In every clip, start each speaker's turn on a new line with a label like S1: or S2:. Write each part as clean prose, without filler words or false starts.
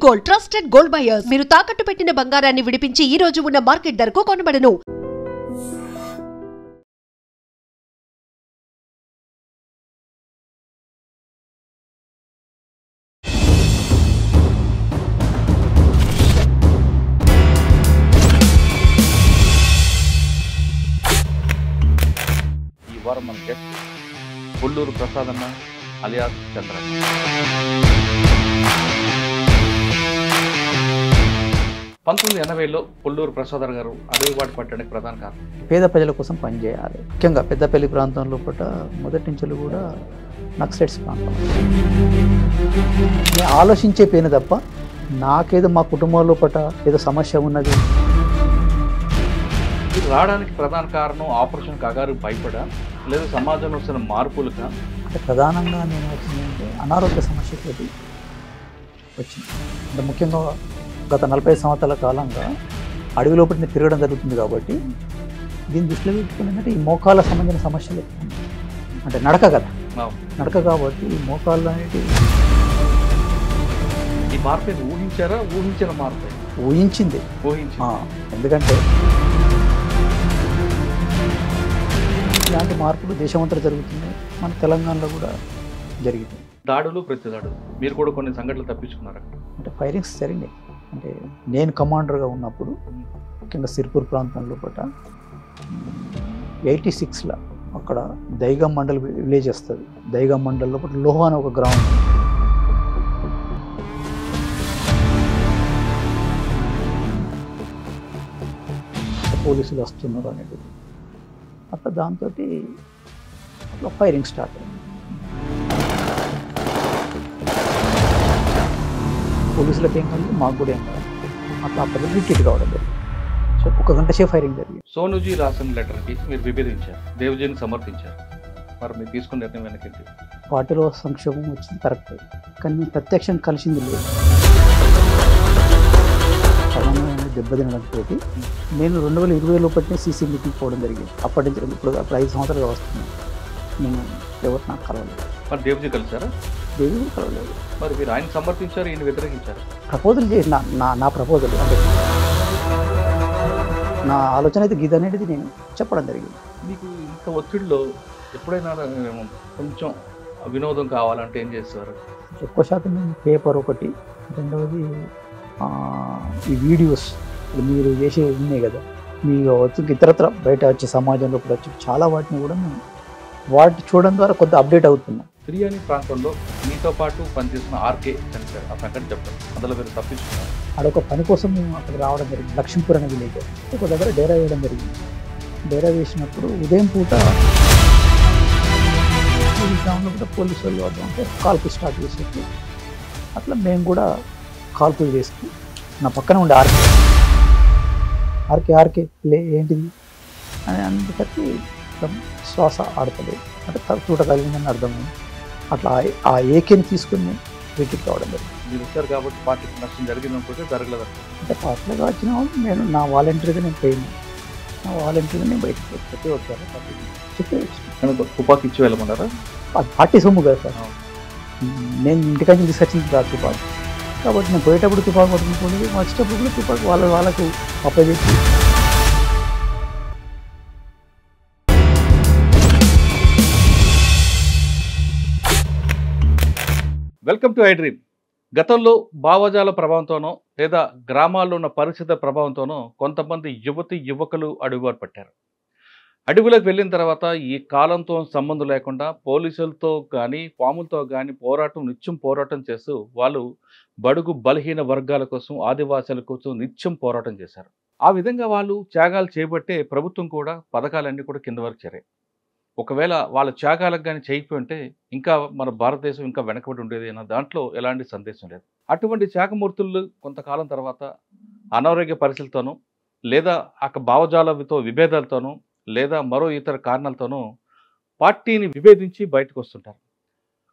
S1: Gold, trusted gold buyers. మీరు తాకట్టు పెట్టిన బంగారాన్ని విడిపించి ఈ రోజు ఉన్న మార్కెట్ ధరకు కొనబడను.
S2: ఈ వారం మన గెస్ట్ పుల్లూరు ప్రసాద్ అన్న అలియాస్ చంద్ర. 1980లో పుల్లూరు ప్రసాద్ గారు అడవిబాటు పట్టడానికి ప్రధాన కారణం
S3: పేద ప్రజల కోసం పనిచేయాలి. ముఖ్యంగా పెద్దపల్లి ప్రాంతంలో పూట మొదటి నుంచి కూడా నక్సలైట్స్ ప్రాంతం. నేను ఆలోచించే పేను తప్ప నాకేదో మా కుటుంబంలో పూట ఏదో సమస్య ఉన్నది.
S2: ఇది రావడానికి ప్రధాన కారణం ఆపరేషన్ కాగారు భయపడ లేదా సమాజంలో వస్తున్న మార్పులుగా?
S3: అంటే ప్రధానంగా నేను వచ్చిందంటే అనారోగ్య సమస్యతోటి వచ్చింది. అంటే ముఖ్యంగా గత 40 సంవత్సరాల కాలంగా అడవి లోపల తిరగడం జరుగుతుంది కాబట్టి దీన్ని దృష్టిలో పెట్టుకుని ఏంటంటే ఈ మోకాళ్ళ సంబంధించిన సమస్యలు అంటే నడక కదా, నడక కాబట్టి ఈ మోకాళ్ళు అనేవి
S2: ఈ మార్పు ఊహించారా? ఊహించిన మార్పు
S3: ఊహించింది. ఎందుకంటే ఇలాంటి మార్పులు దేశమంతా జరుగుతున్నాయి, మన తెలంగాణలో కూడా జరిగింది.
S2: దాడులు, ప్రతి దాడులు మీరు కూడా కొన్ని సంఘటనలు తప్పించుకున్నారు.
S3: అంటే ఫైరింగ్స్ జరిగినాయి. అంటే నేను కమాండర్గా ఉన్నప్పుడు ముఖ్యంగా సిర్పూర్ ప్రాంతంలో పూట 86లో అక్కడ దైగం మండల్ విలేజ్ వస్తుంది. దైగం మండల్లో పూట లోహా అని ఒక గ్రామం. పోలీసులు వస్తున్నారు అనేది అట్లా దాంతో అట్లా ఫైరింగ్ స్టార్ట్ అయింది. పోలీసులకు ఏం కాదు, మాకు కూడా ఏం కాదు. అట్లా అప్పటికి రిట్రీట్ కావడం జరిగింది. సో 1 గంట సేపు ఫైరింగ్ జరిగింది.
S2: సోనుజీ రాసిన లెటర్కి మీరు విభేదించారు, దేవజీని సమర్థించారు. మరి మీరు తీసుకున్న నిర్ణయం వెనకండి?
S3: పార్టీలో సంక్షోభం వచ్చింది కరెక్ట్, కానీ మేము ప్రత్యక్షం కలిసింది లేదు. సమానమైన దెబ్బతినడంతో నేను 2020 లోపలనే సీసీ మీటింగ్ పోవడం జరిగింది. అప్పటి నుంచి ఇప్పుడు 5 సంవత్సరాలుగా వస్తున్నాను. నేను ఎవరు నాకు కలవలేదు.
S2: మరి దేవజీ కలిసారా?
S3: దేవి కలవలేదు.
S2: మరి మీరు ఆయన సమర్థించారు, ఈయన వ్యతిరేకించారు.
S3: ప్రపోజల్ చేసి నా ప్రపోజల్ అంటే నా ఆలోచన అయితే గీత అనేది నేను చెప్పడం జరిగింది.
S2: మీకు ఇంత ఒత్తిడిలో ఎప్పుడైనా కొంచెం వినోదం కావాలంటే ఏం చేస్తారు?
S3: ఎక్కువ శాతం నేను పేపర్ ఒకటి, రెండవది ఈ వీడియోస్ మీరు చేసే ఉన్నాయి కదా, మీ వచ్చి ఇతరత్ర బయట వచ్చే సమాజంలో కూడా వచ్చి చాలా వాటిని కూడా మేము వాటి చూడడం ద్వారా కొంత అప్డేట్ అవుతున్నాం.
S2: బిర్యానీ ప్రాంతంలో మీతో పాటు పనిచేసిన ఆర్కే చనిపోయారు. ఆ సంగతి చెప్పండి. అందులో మీరు తప్పించుకున్నారు.
S3: అదొక పని కోసం మేము అక్కడ రావడం జరిగింది. లక్ష్మీపూర్ అనే విలేజ్ ఒక దగ్గర డేరా వేయడం జరిగింది. డేరా వేసినప్పుడు ఉదయం పూట ఈ గ్రామంలో కూడా పోలీసు వాళ్ళు అంటే కాల్పులు స్టార్ట్ చేసేసి అట్లా మేము కూడా కాల్పులు చేస్తూ నా పక్కన ఉండే ఆర్కే ఏంటిది అని అందుకని శ్వాస ఆడతలేదు అంటే చూట కలిగిందని అర్థమైంది. అట్లా ఆ ఏకేని తీసుకుని రిట్రీట్ కావడం జరిగింది.
S2: మీరు వచ్చారు కాబట్టి పార్టీకి నష్టం జరిగింది అనుకుంటే జరగలేదు
S3: అంటే పార్టీలో వచ్చిన వాళ్ళు నేను నా వాలంటీర్గా నేను పోయినా, నా వాలంటీర్గా నేను బయటకు చెప్పి వచ్చాను. చెప్పి
S2: తుపాకి ఇచ్చి వెళ్ళమన్నారా?
S3: అది పార్టీ సొమ్ము కదా సార్, నేను ఇంటికాంచి తీసుకొచ్చింది కాదు తుపాకి. కాబట్టి నేను పోయేటప్పుడు తుపాకు పట్టుకుని వచ్చేటప్పుడు కూడా తుపాకు వాళ్ళకు అప్పచెప్పి.
S2: Welcome to I dream. గతంలో భావజాల ప్రభావంతోనో లేదా గ్రామాల్లో ఉన్న పరిస్థితుల ప్రభావంతోనో కొంతమంది యువకులు అడుగుబాటు పట్టారు. అడవులకు వెళ్ళిన తర్వాత ఈ కాలంతో సంబంధం లేకుండా పోలీసులతో కానీ పాములతో కానీ నిత్యం పోరాటం చేస్తూ వాళ్ళు బడుగు బలహీన వర్గాల కోసం, ఆదివాసుల కోసం నిత్యం పోరాటం చేశారు. ఆ విధంగా వాళ్ళు త్యాగాలు చేపట్టే ప్రభుత్వం కూడా పథకాలన్నీ కూడా కింద వరకు చేరాయి. ఒకవేళ వాళ్ళ త్యాగాలకు కానీ చేయకపోయి ఉంటే ఇంకా మన భారతదేశం ఇంకా వెనకబడి ఉండేది అన్న దాంట్లో ఎలాంటి సందేశం లేదు. అటువంటి త్యాగమూర్తులు కొంతకాలం తర్వాత అనారోగ్య పరిస్థితులతోనూ లేదా భావజాలతో విభేదాలతోనూ లేదా మరో ఇతర కారణాలతోనూ పార్టీని విభేదించి బయటకు వస్తుంటారు.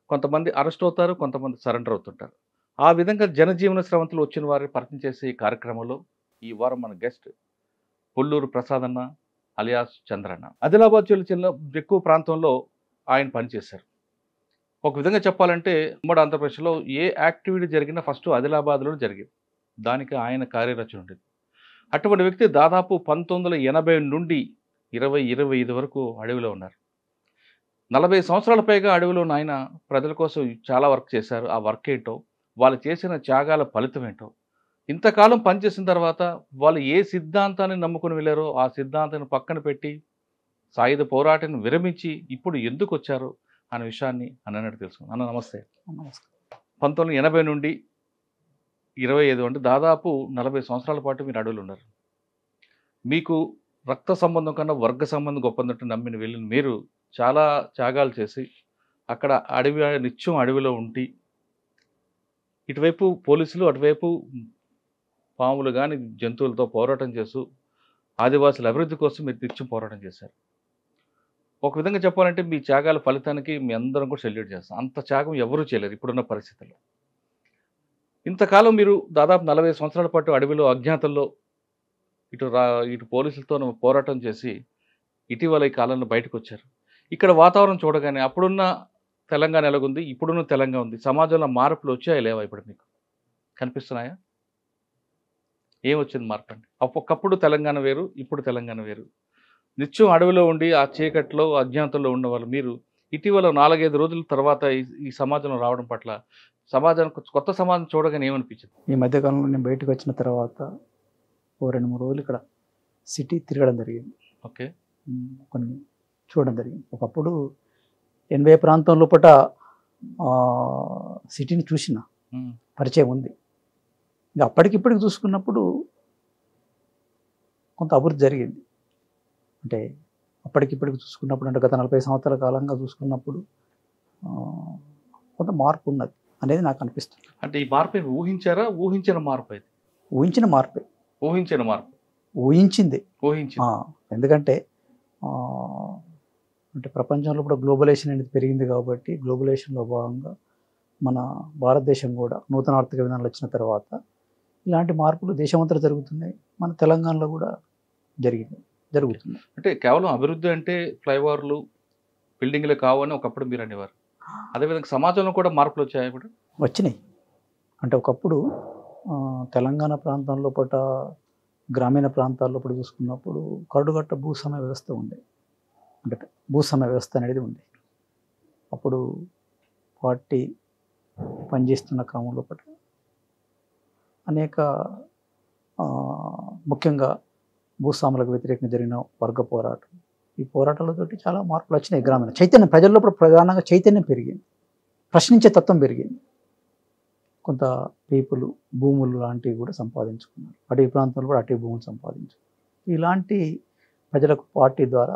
S2: కొంతమంది అరెస్ట్ అవుతారు, కొంతమంది సరెండర్ అవుతుంటారు. ఆ విధంగా జనజీవన స్రవంతులు వచ్చిన వారిని పరిచయం చేసే ఈ కార్యక్రమంలో ఈ వారం మన గెస్ట్ పుల్లూరు ప్రసాద్ అన్న అలియాస్ చంద్రన్న. ఆదిలాబాద్ జిల్లా ఎక్కువ ప్రాంతంలో ఆయన పనిచేశారు. ఒక విధంగా చెప్పాలంటే ఉమ్మడి ఆంధ్రప్రదేశ్లో ఏ యాక్టివిటీ జరిగినా ఫస్ట్ ఆదిలాబాద్లో జరిగేది. దానికి ఆయన కార్యరచన ఉండేది. అటువంటి వ్యక్తి దాదాపు 1980 నుండి 2025 వరకు అడవిలో ఉన్నారు. 40 సంవత్సరాల పైగా అడవిలో ఉన్న ఆయన ప్రజల కోసం చాలా వర్క్ చేశారు. ఆ వర్క్ ఏంటో, వాళ్ళు చేసిన త్యాగాల ఫలితం ఏంటో, ఇంతకాలం పనిచేసిన తర్వాత వాళ్ళు ఏ సిద్ధాంతాన్ని నమ్ముకుని వెళ్ళారో ఆ సిద్ధాంతాన్ని పక్కన పెట్టి సాయుధ పోరాటాన్ని విరమించి ఇప్పుడు ఎందుకు వచ్చారు అనే విషయాన్ని అన్నట్టు తెలుసుకున్నాను. అన్న నమస్తే.
S3: నమస్కారం.
S2: 1980 నుండి 25 అంటే దాదాపు 40 సంవత్సరాల పాటు మీరు అడవులు ఉన్నారు. మీకు రక్త సంబంధం కన్నా వర్గ సంబంధం గొప్పదంటూ నమ్మిన వెళ్ళిన మీరు చాలా త్యాగాలు చేసి అక్కడ నిత్యం అడవిలో ఉండి ఇటువైపు పోలీసులు అటువైపు పాములు కానీ జంతువులతో పోరాటం చేస్తూ ఆదివాసుల అభివృద్ధి కోసం మీరు నిత్యం పోరాటం చేశారు. ఒక విధంగా చెప్పాలంటే మీ త్యాగాల ఫలితానికి మీ అందరం కూడా సెల్యూట్ చేస్తాం. అంత త్యాగం ఎవరూ చేయలేరు ఇప్పుడున్న పరిస్థితుల్లో. ఇంతకాలం మీరు దాదాపు 40 సంవత్సరాల పాటు అడవిలో అజ్ఞాతంలో ఇటు పోలీసులతో పోరాటం చేసి ఇటీవల ఈ కాలంలో బయటకు వచ్చారు. ఇక్కడ వాతావరణం చూడగానే అప్పుడున్న తెలంగాణ ఎలాగుంది, ఇప్పుడున్న తెలంగాణ ఉంది, సమాజంలో మార్పులు వచ్చాయా లేవా ఇప్పుడు మీకు కనిపిస్తున్నాయా? ఏమొచ్చింది మార్పు అండి? ఒకప్పుడు తెలంగాణ వేరు, ఇప్పుడు తెలంగాణ వేరు. నిత్యం అడవిలో ఉండి ఆ చీకట్లో అజ్ఞాతంలో ఉన్నవాళ్ళు మీరు ఇటీవల 4-5 రోజుల తర్వాత ఈ సమాజంలో రావడం పట్ల సమాజానికి కొత్త సమాజం చూడగానే ఏమనిపించింది?
S3: ఈ మధ్యకాలంలో నేను బయటకు వచ్చిన తర్వాత ఓ 2-3 రోజులు ఇక్కడ సిటీ తిరగడం జరిగింది.
S2: ఓకే.
S3: కొన్ని చూడడం జరిగింది. ఒకప్పుడు 80 ప్రాంతం లోపల సిటీని చూసిన పరిచయం ఉంది. ఇంకా అప్పటికిప్పటికి చూసుకున్నప్పుడు కొంత అభివృద్ధి జరిగింది. అంటే అప్పటికిప్పటికి చూసుకున్నప్పుడు అంటే గత 40 సంవత్సరాల కాలంగా చూసుకున్నప్పుడు కొంత మార్పు ఉన్నది అనేది నాకు అనిపిస్తుంది.
S2: అంటే ఈ మార్పు ఊహించారా? ఊహించిన మార్పు ఇది?
S3: ఊహించిన మార్పే.
S2: ఊహించిన మార్పు.
S3: ఊహించింది.
S2: ఊహించింది.
S3: ఎందుకంటే అంటే ప్రపంచంలో కూడా గ్లోబలైజేషన్ అనేది పెరిగింది కాబట్టి గ్లోబలైజేషన్లో భాగంగా మన భారతదేశం కూడా నూతన ఆర్థిక విధానాలు వచ్చిన తర్వాత ఇలాంటి మార్పులు దేశమంతా జరుగుతున్నాయి. మన తెలంగాణలో కూడా జరుగుతుంది.
S2: అంటే కేవలం అభివృద్ధి అంటే ఫ్లైఓవర్లు బిల్డింగ్లు కావని ఒకప్పుడు మీరు అనేవారు. అదేవిధంగా సమాజంలో కూడా మార్పులు వచ్చాయి ఇప్పుడు?
S3: వచ్చినాయి. అంటే ఒకప్పుడు తెలంగాణ ప్రాంతంలో పట గ్రామీణ ప్రాంతాల్లో కూడా చూసుకున్నప్పుడు కరడుగట్ట భూస్వామ్య వ్యవస్థ ఉంది. అంటే భూస్వామ్య వ్యవస్థ అనేది ఉంది. అప్పుడు పార్టీ పనిచేస్తున్న క్రమంలో పట అనేక ముఖ్యంగా భూస్వాములకు వ్యతిరేకంగా జరిగిన వర్గ పోరాటం, ఈ పోరాటాలతోటి చాలా మార్పులు వచ్చినాయి. గ్రామీణ చైతన్యం ప్రజల్లో ప్రధానంగా చైతన్యం పెరిగింది, ప్రశ్నించే తత్వం పెరిగింది. కొంత పీపుల్ భూములు లాంటివి కూడా సంపాదించుకున్నారు. అటవీ ప్రాంతంలో కూడా అటవీ భూములు సంపాదించుకున్నారు. ఇలాంటి ప్రజలకు పార్టీ ద్వారా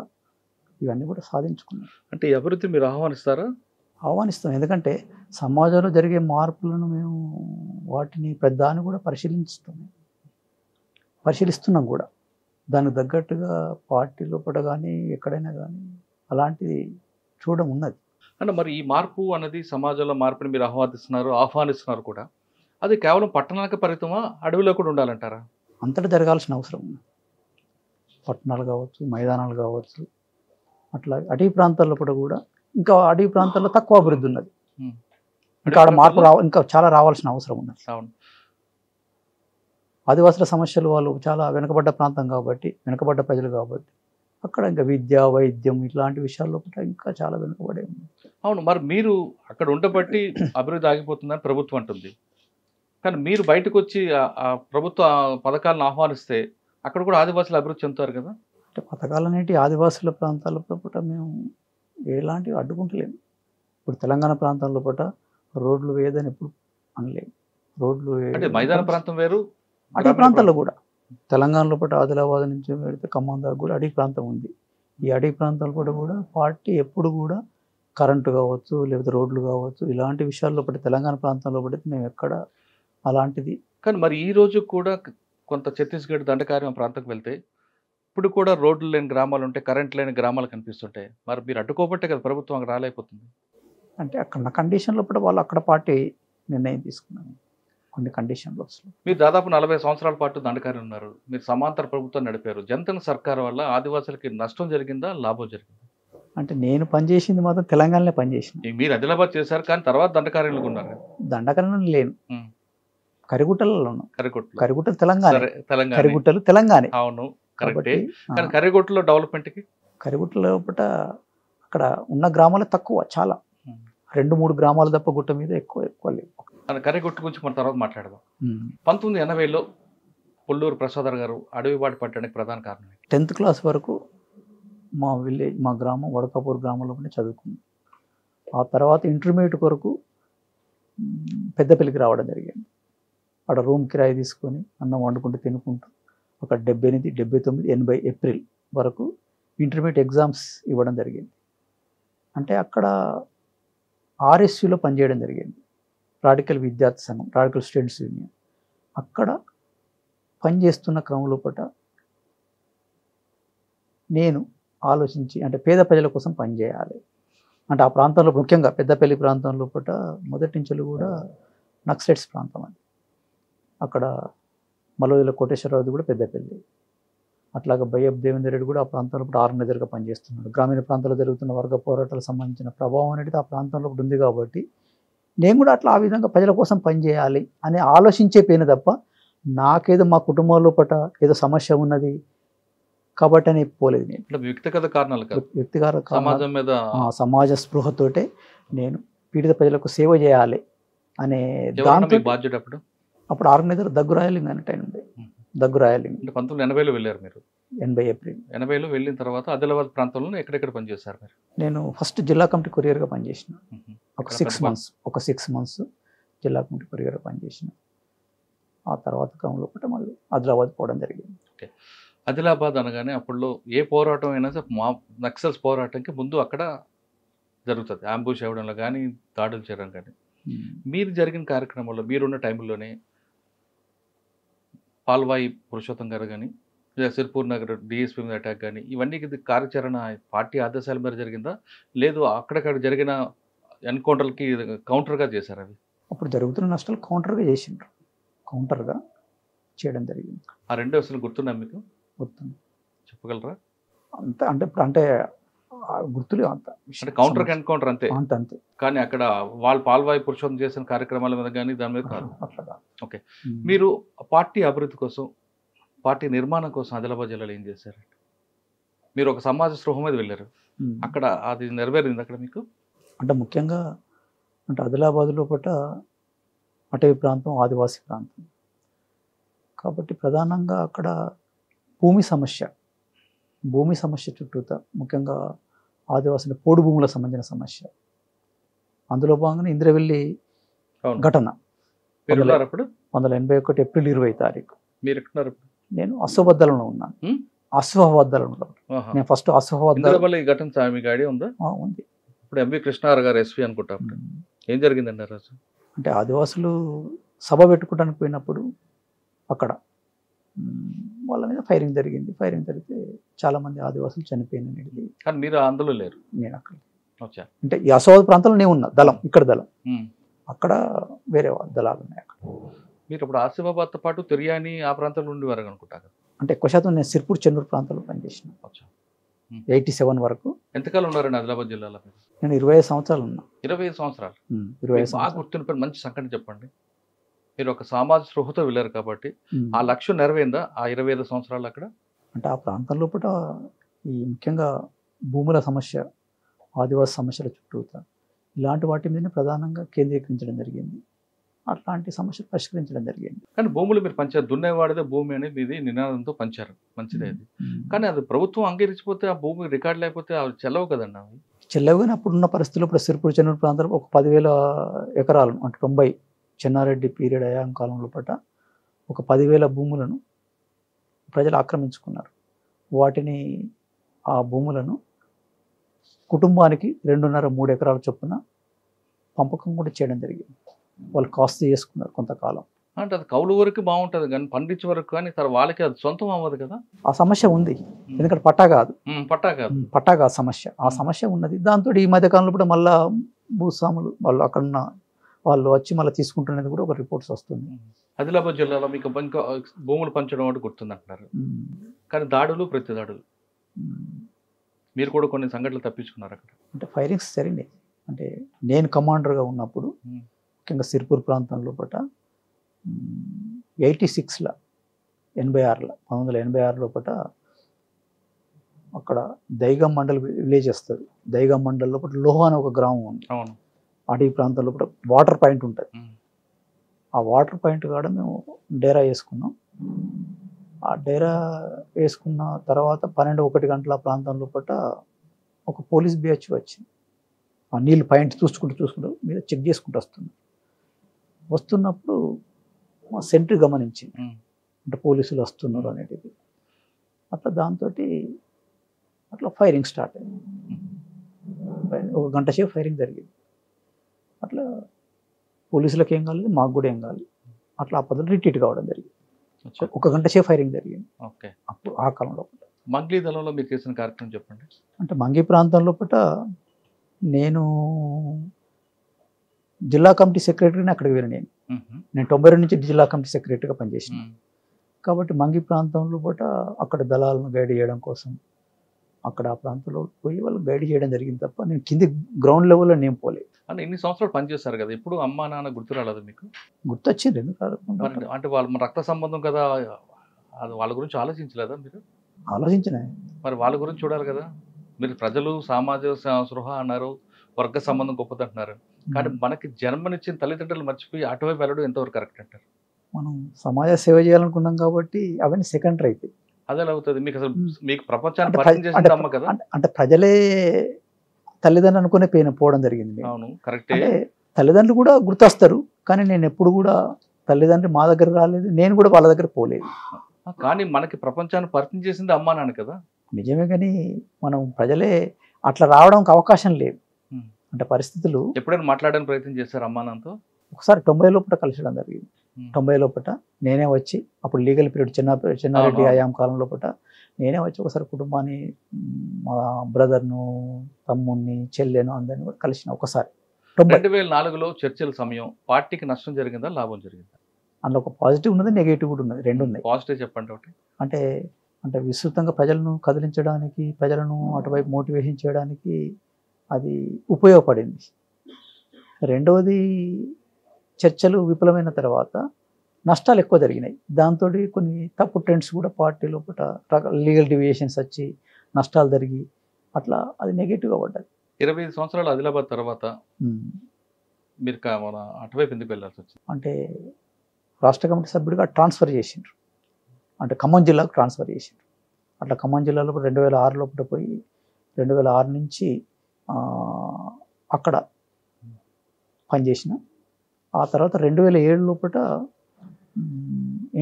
S3: ఇవన్నీ కూడా సాధించుకున్నారు.
S2: అంటే ఈ అభివృద్ధి మీరు ఆహ్వానిస్తారా?
S3: ఆహ్వానిస్తాం. ఎందుకంటే సమాజంలో జరిగే మార్పులను మేము వాటిని పెద్దాన్ని కూడా పరిశీలిస్తున్నాం కూడా. దానికి తగ్గట్టుగా పార్టీ లోపల కానీ ఎక్కడైనా కానీ అలాంటిది చూడడం ఉన్నది.
S2: అంటే మరి ఈ మార్పు అన్నది సమాజంలో మార్పుని మీరు ఆహ్వానిస్తున్నారు కూడా. అది కేవలం పట్టణాలకు పరిమితమా, అడవిలో కూడా ఉండాలంటారా?
S3: అంతటా జరగాల్సిన అవసరం ఉంది. పట్టణాలు కావచ్చు, మైదానాలు కావచ్చు, అట్లా అటవీ ప్రాంతాల్లో కూడా ఇంకా అటవీ ప్రాంతాల్లో తక్కువ అభివృద్ధి ఉన్నది. ఇంకా ఆడ మార్పు ఇంకా చాలా రావాల్సిన అవసరం ఉన్నది.
S2: అవును.
S3: ఆదివాసుల సమస్యలు వాళ్ళు చాలా వెనుకబడ్డ ప్రాంతం కాబట్టి, వెనుకబడ్డ ప్రజలు కాబట్టి అక్కడ ఇంకా విద్య, వైద్యం ఇట్లాంటి విషయాల్లో ఇంకా చాలా వెనుకబడే ఉంది.
S2: అవును. మరి మీరు అక్కడ ఉండబట్టి అభివృద్ధి ఆగిపోతుందని ప్రభుత్వం అంటుంది. కానీ మీరు బయటకు వచ్చి ఆ ప్రభుత్వ పథకాలను ఆహ్వానిస్తే అక్కడ కూడా ఆదివాసులు అభివృద్ధి చెందుతారు కదా?
S3: అంటే పథకాలు అనేవి ఆదివాసుల ప్రాంతాల పూట మేము ఎలాంటివి అడ్డుకుంటలేము. ఇప్పుడు తెలంగాణ ప్రాంతంలో పూట రోడ్లు వేయదని ఎప్పుడు అనలేము. రోడ్లు
S2: అంటే మైదాన ప్రాంతం వేరు,
S3: అటవీ ప్రాంతాల్లో కూడా తెలంగాణలో పూట ఆదిలాబాద్ నుంచి వెళితే ఖమ్మం దాకా కూడా అటవీ ప్రాంతం ఉంది. ఈ అటవీ ప్రాంతాల పూట కూడా పార్టీ ఎప్పుడు కూడా కరెంటు కావచ్చు, లేకపోతే రోడ్లు కావచ్చు, ఇలాంటి విషయాల్లో పడి తెలంగాణ ప్రాంతంలో పడితే మేము ఎక్కడ అలాంటిది.
S2: కానీ మరి ఈ రోజు కూడా కొంత ఛత్తీస్గఢ్ దండకార్యం ప్రాంతంకి వెళ్తే ఇప్పుడు కూడా రోడ్లు లేని గ్రామాలు ఉంటాయి, కరెంట్ లేని గ్రామాలు కనిపిస్తుంటాయి. మరి మీరు అడ్డుకోబట్టే కదా ప్రభుత్వం అక్కడ రాలేకపోతుంది.
S3: అంటే అక్కడ కండిషన్లో కూడా వాళ్ళు అక్కడ పార్టీ నిర్ణయం తీసుకున్నాను. కొన్ని కండిషన్లు
S2: మీరు దాదాపు 40 సంవత్సరాల పాటు దండకారి ఉన్నారు. మీరు సమాంతర ప్రభుత్వం నడిపారు. జనతన సర్కార్ వల్ల ఆదివాసులకి నష్టం జరిగిందా, లాభం జరిగిందా?
S3: అంటే నేను పనిచేసింది మాత్రం తెలంగాణలో పనిచేసిన.
S2: మీరు ఆదిలాబాద్ చేశారు, కానీ తర్వాత దండకార్యంలో ఉన్నారు కదా.
S3: దండకరణ లేను,
S2: ఉమ్.
S3: కరిగుట్టలలో ఉన్నాను.
S2: కరిగుట్టలో.
S3: కరిగుట్టలు తెలంగాణ,
S2: సరే, తెలంగాణ.
S3: కరిగుట్టలు తెలంగాణ.
S2: అవును,
S3: కాబట్టి
S2: కరెక్టే. కానీ కరిగుట్టలో డెవలప్మెంట్కి
S3: కరిగుట్ట లోపల అక్కడ ఉన్న గ్రామాలు తక్కువ, చాలా 2-3 గ్రామాలు తప్ప గుట్ట మీద ఎక్కువ లేవు.
S2: కరిగుట్ట గురించి మన తర్వాత మాట్లాడదాం. 1980లో పుల్లూరు ప్రసాదర్ గారు అడవి బాట పట్టడానికి ప్రధాన కారణం ఏంటి?
S3: 10th క్లాస్ వరకు మా విలేజ్, మా గ్రామం వడకాపూర్ గ్రామంలోనే చదువుకున్నాం. ఆ తర్వాత ఇంటర్మీడియట్ వరకు పెద్దపల్లికి రావడం జరిగింది. అక్కడ రూమ్ కిరాయి తీసుకొని అన్నం వండుకుంటూ తినుకుంటూ ఒక 78, 79, 80 ఏప్రిల్ వరకు ఇంటర్మీడియట్ ఎగ్జామ్స్ ఇవ్వడం జరిగింది. అంటే అక్కడ ఆర్ఎస్యూలో పనిచేయడం జరిగింది, రాడికల్ విద్యార్థి సంఘం, రాడికల్ స్టూడెంట్స్ యూనియన్. అక్కడ పనిచేస్తున్న క్రమంలో పట నేను ఆలోచించి, అంటే పేద ప్రజల కోసం పనిచేయాలి అంటే ఆ ప్రాంతంలో ముఖ్యంగా పెద్దపల్లి ప్రాంతంలో పట మొదటి నుంచి కూడా నక్సలైట్స్ ప్రాంతం అని. అక్కడ మలోజుల కోటేశ్వరరావుది కూడా పెద్దపల్లి. అట్లాగా బయ్యప్ దేవేందర్ రెడ్డి కూడా ఆ ప్రాంతంలో ఆర్గనైజర్గా పనిచేస్తున్నాడు. గ్రామీణ ప్రాంతాల్లో జరుగుతున్న వర్గ పోరాటాలకు సంబంధించిన ప్రభావం అనేది ఆ ప్రాంతంలో ఉంది. కాబట్టి నేను కూడా అట్లా ఆ విధంగా ప్రజల కోసం పనిచేయాలి అని ఆలోచించే పోయిన తప్ప నాకేదో మా కుటుంబంలో పట ఏదో సమస్య ఉన్నది కాబట్టి అని పోలేదు. నేను
S2: వ్యక్తిగత కారణాలు కాదు,
S3: వ్యక్తిగత
S2: సమాజం మీద
S3: సమాజ స్పృహతోటే నేను పీడిత ప్రజలకు సేవ చేయాలి అనే దాంతో
S2: బాధ్యత.
S3: అప్పుడు ఆర్గనైజర్ దగ్గురాయలింగ్ అనే టైం ఉంది. దగ్గురాయలింగ్
S2: 1980లో వెళ్ళారు మీరు?
S3: 80 ఏప్రిల్
S2: 80లో వెళ్ళిన తర్వాత ఆదిలాబాద్ ప్రాంతంలో ఎక్కడెక్కడ పనిచేశారు మీరు?
S3: నేను ఫస్ట్ జిల్లా కమిటీ కొరియర్గా పనిచేసిన. ఒక 6 మంత్స్ జిల్లా కమిటీ కొరియర్గా పనిచేసిన. ఆ తర్వాత క్రమంలో ఒకటి మళ్ళీ ఆదిలాబాద్ పోవడం జరిగింది.
S2: ఆదిలాబాద్ అనగానే అప్పుడులో ఏ పోరాటం అయినా సరే మా నక్సల్స్ పోరాటంకి ముందు అక్కడ జరుగుతుంది, అంబుష్ అవ్వడంలో కానీ దాడులు చేయడం కానీ. మీరు జరిగిన కార్యక్రమంలో మీరున్న టైంలోనే పాల్వాయి పురుషోత్తం గారు కానీ, లేదా సిర్పూర్ నగర్ డిఎస్పీ మీద అటాక్ కానీ, ఇవన్నీ కార్యాచరణ పార్టీ ఆదేశాల మీద జరిగిందా, లేదు అక్కడక్కడ జరిగిన ఎన్కౌంటర్కి కౌంటర్గా చేశారు? అవి
S3: అప్పుడు జరుగుతున్న నష్టాలు కౌంటర్గా చేసిండ్రు, కౌంటర్గా చేయడం జరిగింది.
S2: ఆ రెండు అసలు గుర్తున్నా మీకు?
S3: గుర్తుంది,
S2: చెప్పగలరా?
S3: అంత అంటే ఇప్పుడు అంటే గుర్తులేవు అంత.
S2: అంటే కౌంటర్ ఎన్కౌంటర్ అంతే
S3: అంతే.
S2: కానీ అక్కడ వాళ్ళు పాల్వాయి పురుషోత్తం చేసిన కార్యక్రమాల మీద కానీ దాని మీద కాదు.
S3: అట్లా.
S2: ఓకే, మీరు పార్టీ అభివృద్ధి కోసం, పార్టీ నిర్మాణం కోసం ఆదిలాబాద్ జిల్లాలో ఏం చేశారు? మీరు ఒక సమాజ స్పృహ మీద వెళ్ళారు, అక్కడ అది నెరవేరింది అక్కడ మీకు?
S3: అంటే ముఖ్యంగా అంటే ఆదిలాబాద్లో పట అటవీ ప్రాంతం, ఆదివాసీ ప్రాంతం కాబట్టి ప్రధానంగా అక్కడ భూమి సమస్య చుట్టూత ముఖ్యంగా ఆదివాసుల పోడు భూములకు సంబంధించిన సమస్య. అందులో భాగంగా ఇంద్రవెల్లి ఘటన 1981 ఏప్రిల్ 20 తారీఖు.
S2: మీరు ఎక్కడున్నారు?
S3: నేను అశ్వబద్దలంలో ఉన్నాను. అశ్వబద్దలంలో నేను ఫస్ట్
S2: అశ్వబద్దల ఘటన మీకు ఐడియా ఉందా?
S3: ఉంది.
S2: ఇప్పుడు ఎంవి కృష్ణారావు గారు ఎస్పీ అనుకుంటా. ఏం జరిగిందండి ఆ రోజు?
S3: అంటే ఆదివాసులు సభ పెట్టుకోవడానికి పోయినప్పుడు అక్కడ వాళ్ళ మీద ఫైరింగ్ జరిగింది. ఫైరింగ్ జరిగితే చాలా మంది ఆదివాసులు చనిపోయినది.
S2: కానీ మీరు అందులో లేరు?
S3: నేను అక్కడ అంటే ఈ అశ్వబద్ ప్రాంతంలో నేను ఉన్నా. దళం ఇక్కడ దళం, అక్కడ వేరే దళాలు ఉన్నాయి. అక్కడ
S2: మీరు ఇప్పుడు ఆసిఫాబాద్తో పాటు తిర్యాని ఆ ప్రాంతంలో ఉండేవారు అనుకుంటా కదా?
S3: అంటే ఎక్కువ శాతం నేను సిర్పూర్, చెన్నూరు ప్రాంతంలో పనిచేసిన. 87 వరకు.
S2: ఎంతకాలం ఉన్నారండి ఆదిలాబాద్ జిల్లాలో?
S3: నేను 25 సంవత్సరాలు ఉన్నా.
S2: 25 సంవత్సరాలు? 25 బాగా గుర్తున్న మంచి సంఘటన చెప్పండి. మీరు ఒక సామాజిక స్పృహతో వెళ్ళారు కాబట్టి ఆ లక్ష్యం నెరవేరిందా ఆ 25 సంవత్సరాలు అక్కడ?
S3: అంటే ఆ ప్రాంతం లోపల ఈ ముఖ్యంగా భూముల సమస్య, ఆదివాసీ సమస్యల చుట్టూతా ఇలాంటి వాటి మీదనే ప్రధానంగా కేంద్రీకరించడం జరిగింది. అట్లాంటి సమస్యలు పరిష్కరించడం జరిగింది.
S2: కానీ భూములు మీరు పంచారు, దున్నేవాడిదే భూమి అనేది ఇది నినాదంతో పంచారు, మంచిదే అది. కానీ అది ప్రభుత్వం అంగీకరించిపోతే ఆ భూమి రికార్డు లేకపోతే అవి చెల్లవు కదండి. అవి
S3: చెల్లవు. కానీ అప్పుడున్న పరిస్థితుల్లో ఇప్పుడు సిర్పూర్, చెన్నూరు ప్రాంతంలో ఒక 10,000 ఎకరాలు అంటే 90 చెన్నారెడ్డి పీరియడ్ అయాం కాలంలో పట్ట ఒక 10,000 భూములను ప్రజలు ఆక్రమించుకున్నారు. వాటిని ఆ భూములను కుటుంబానికి 2.5-3 ఎకరాల చొప్పున పంపకం కూడా చేయడం జరిగింది. వాళ్ళు కాస్ట్ చేసుకున్నారు కొంతకాలం.
S2: అంటే అది కౌలు వరకు బాగుంటుంది కానీ పండించే వరకు కానీ వాళ్ళకి అది సొంతం అవ్వదు కదా.
S3: ఆ సమస్య ఉంది, ఎందుకంటే పట్టా కాదు సమస్య. ఆ సమస్య ఉన్నది. దాంతో ఈ మధ్యకాలంలో కూడా మళ్ళా భూస్వాములు వాళ్ళు అక్కడున్న వాళ్ళు వచ్చి మళ్ళీ తీసుకుంటున్నది కూడా ఒక రిపోర్ట్స్ వస్తుంది.
S2: ఆదిలాబాద్ జిల్లాలో మీకు భూములు పంచడం అంటే గుర్తుంది అంటున్నారు, కానీ దాడులు, ప్రతి దాడులు మీరు కూడా కొన్ని సంఘటనలు తప్పించుకున్నారు అక్కడ.
S3: అంటే ఫైరింగ్స్ జరిగినాయి. అంటే నేను కమాండర్గా ఉన్నప్పుడు ముఖ్యంగా సిర్పూర్ ప్రాంతం లోపల 86లో 1986 లోపల అక్కడ దైగం మండల్ విలేజ్ వస్తుంది. దైగం మండల్ లోపల లోహా అని ఒక గ్రామం ఉంది.
S2: అవును.
S3: అడవి ప్రాంతం లోపల వాటర్ పాయింట్ ఉంటుంది. ఆ వాటర్ పాయింట్ కాడ మేము డేరా వేసుకున్నాం. ఆ డేరా వేసుకున్న తర్వాత 12-1 గంటల ప్రాంతం లోపల ఒక పోలీస్ బిహెచ్ వచ్చింది. ఆ నీళ్ళు పాయింట్ చూసుకుంటూ మీద చెక్ చేసుకుంటూ వస్తున్నప్పుడు మా సెంట్రీ గమనించింది, అంటే పోలీసులు వస్తున్నారు అనేది. అట్లా దాంతో అట్లా ఫైరింగ్ స్టార్ట్ అయింది. 1 గంట సేపు ఫైరింగ్ జరిగింది. అట్లా పోలీసులకు ఏం కాలేదు, మాకు కూడా ఏం కాలేదు. అట్లా ఆ పద్ధతి రిట్రీట్ కావడం జరిగింది. 1 గంట సేపు ఫైరింగ్ జరిగింది.
S2: ఓకే.
S3: అప్పుడు ఆ కాలం లోపల
S2: మంగ్లీ దళంలో మీరు చేసిన కార్యక్రమం చెప్పండి.
S3: అంటే మంగి ప్రాంతం లోపల నేను జిల్లా కమిటీ సెక్రటరీని అక్కడికి వెళ్ళాను. నేను 92 నుంచి జిల్లా కమిటీ సెక్రటరీగా పనిచేసిన. కాబట్టి మంగి ప్రాంతంలో పూట అక్కడ దళాలను గైడ్ చేయడం కోసం అక్కడ ఆ ప్రాంతంలో పోయి వాళ్ళు గైడ్ చేయడం జరిగింది తప్ప నేను కింది గ్రౌండ్ లెవెల్లో నేను పోలేదు.
S2: అంటే ఇన్ని సంవత్సరాలు పనిచేస్తారు కదా, ఇప్పుడు అమ్మా నాన్న గుర్తు రాలేదు మీకు?
S3: గుర్తొచ్చింది. ఎందుకు
S2: అంటే వాళ్ళ రక్త సంబంధం కదా, అది వాళ్ళ గురించి ఆలోచించలేదా మీరు?
S3: ఆలోచించిన.
S2: మరి వాళ్ళ గురించి చూడాలి కదా. మీరు ప్రజలు సామాజిక సృహ అన్నారు, వర్గ సంబంధం గొప్పదంటున్నారు. కానీ మనకి జన్మనిచ్చిన తల్లిదండ్రులు మర్చిపోయి అటువైపు వెళ్ళడం ఎంతవరకు కరెక్ట్ అంటారు?
S3: మనం సమాజ సేవ చేయాలనుకున్నాం కాబట్టి అవన్నీ సెకండరీ అయితే
S2: అదే అవుతుంది. మీకు అసలు మీకు ప్రపంచాన్ని పరిచయం చేసింది అమ్మ కదా.
S3: అంటే ప్రజలే తల్లిదండ్రులు అనుకునే పోవడం జరిగింది.
S2: అవును, కరెక్టే.
S3: అంటే తల్లిదండ్రులు కూడా గుర్తొస్తారు, కానీ నేను ఎప్పుడు కూడా తల్లిదండ్రులు మా దగ్గర రాలేదు, నేను కూడా వాళ్ళ దగ్గర పోలేదు.
S2: కానీ మనకి ప్రపంచాన్ని పరిచయం చేసింది అమ్మా నాన్న కదా.
S3: నిజమే, కానీ మనం ప్రజలే అట్లా రావడానికి అవకాశం లేదు. అంటే పరిస్థితులు.
S2: ఎప్పుడైనా మాట్లాడడానికి ప్రయత్నం చేశారు అమ్మా నాన్నతో?
S3: ఒకసారి 90 లోపల కలిసడం జరిగింది. 90 లోపల నేనే వచ్చి, అప్పుడు లీగల్ పీరియడ్ చిన్నారెడ్డి ఆయాం కాలం లోపల నేనే వచ్చి ఒకసారి కుటుంబాన్ని, మా బ్రదర్ను, తమ్ముడిని, చెల్లెను అందరినీ కూడా కలిసిన. ఒకసారి
S2: 2004లో చర్చల సమయం పార్టీకి నష్టం జరిగిందా, లాభం జరిగిందా?
S3: అందులో ఒక పాజిటివ్ ఉన్నది, నెగిటివ్ కూడా ఉన్నది, రెండు ఉన్నాయి.
S2: పాజిటివ్ చెప్పండి ఒకటి.
S3: అంటే విస్తృతంగా ప్రజలను కదిలించడానికి, ప్రజలను అటువైపు మోటివేషన్ చేయడానికి అది ఉపయోగపడింది. రెండవది, చర్చలు విఫలమైన తర్వాత నష్టాలు ఎక్కువ జరిగినాయి. దాంతో కొన్ని తప్పు ట్రెండ్స్ కూడా పార్టీ లోపల లీగల్ డివియేషన్స్ వచ్చి నష్టాలు జరిగి అట్లా అది నెగిటివ్గా పడ్డది.
S2: 25 సంవత్సరాలు ఆదిలాబాద్ తర్వాత మీరు మన అటువైపు ఎందుకు వెళ్ళాల్సి వచ్చింది?
S3: అంటే రాష్ట్ర కమిటీ సభ్యుడిగా ట్రాన్స్ఫర్ చేసిండ్రు, అంటే ఖమ్మం జిల్లాకు ట్రాన్స్ఫర్ చేసిండ్రు. అట్లా ఖమ్మం జిల్లాలో 2006 లోపల పోయి 2006 నుంచి అక్కడ పనిచేసిన. ఆ తర్వాత 2007 లోపల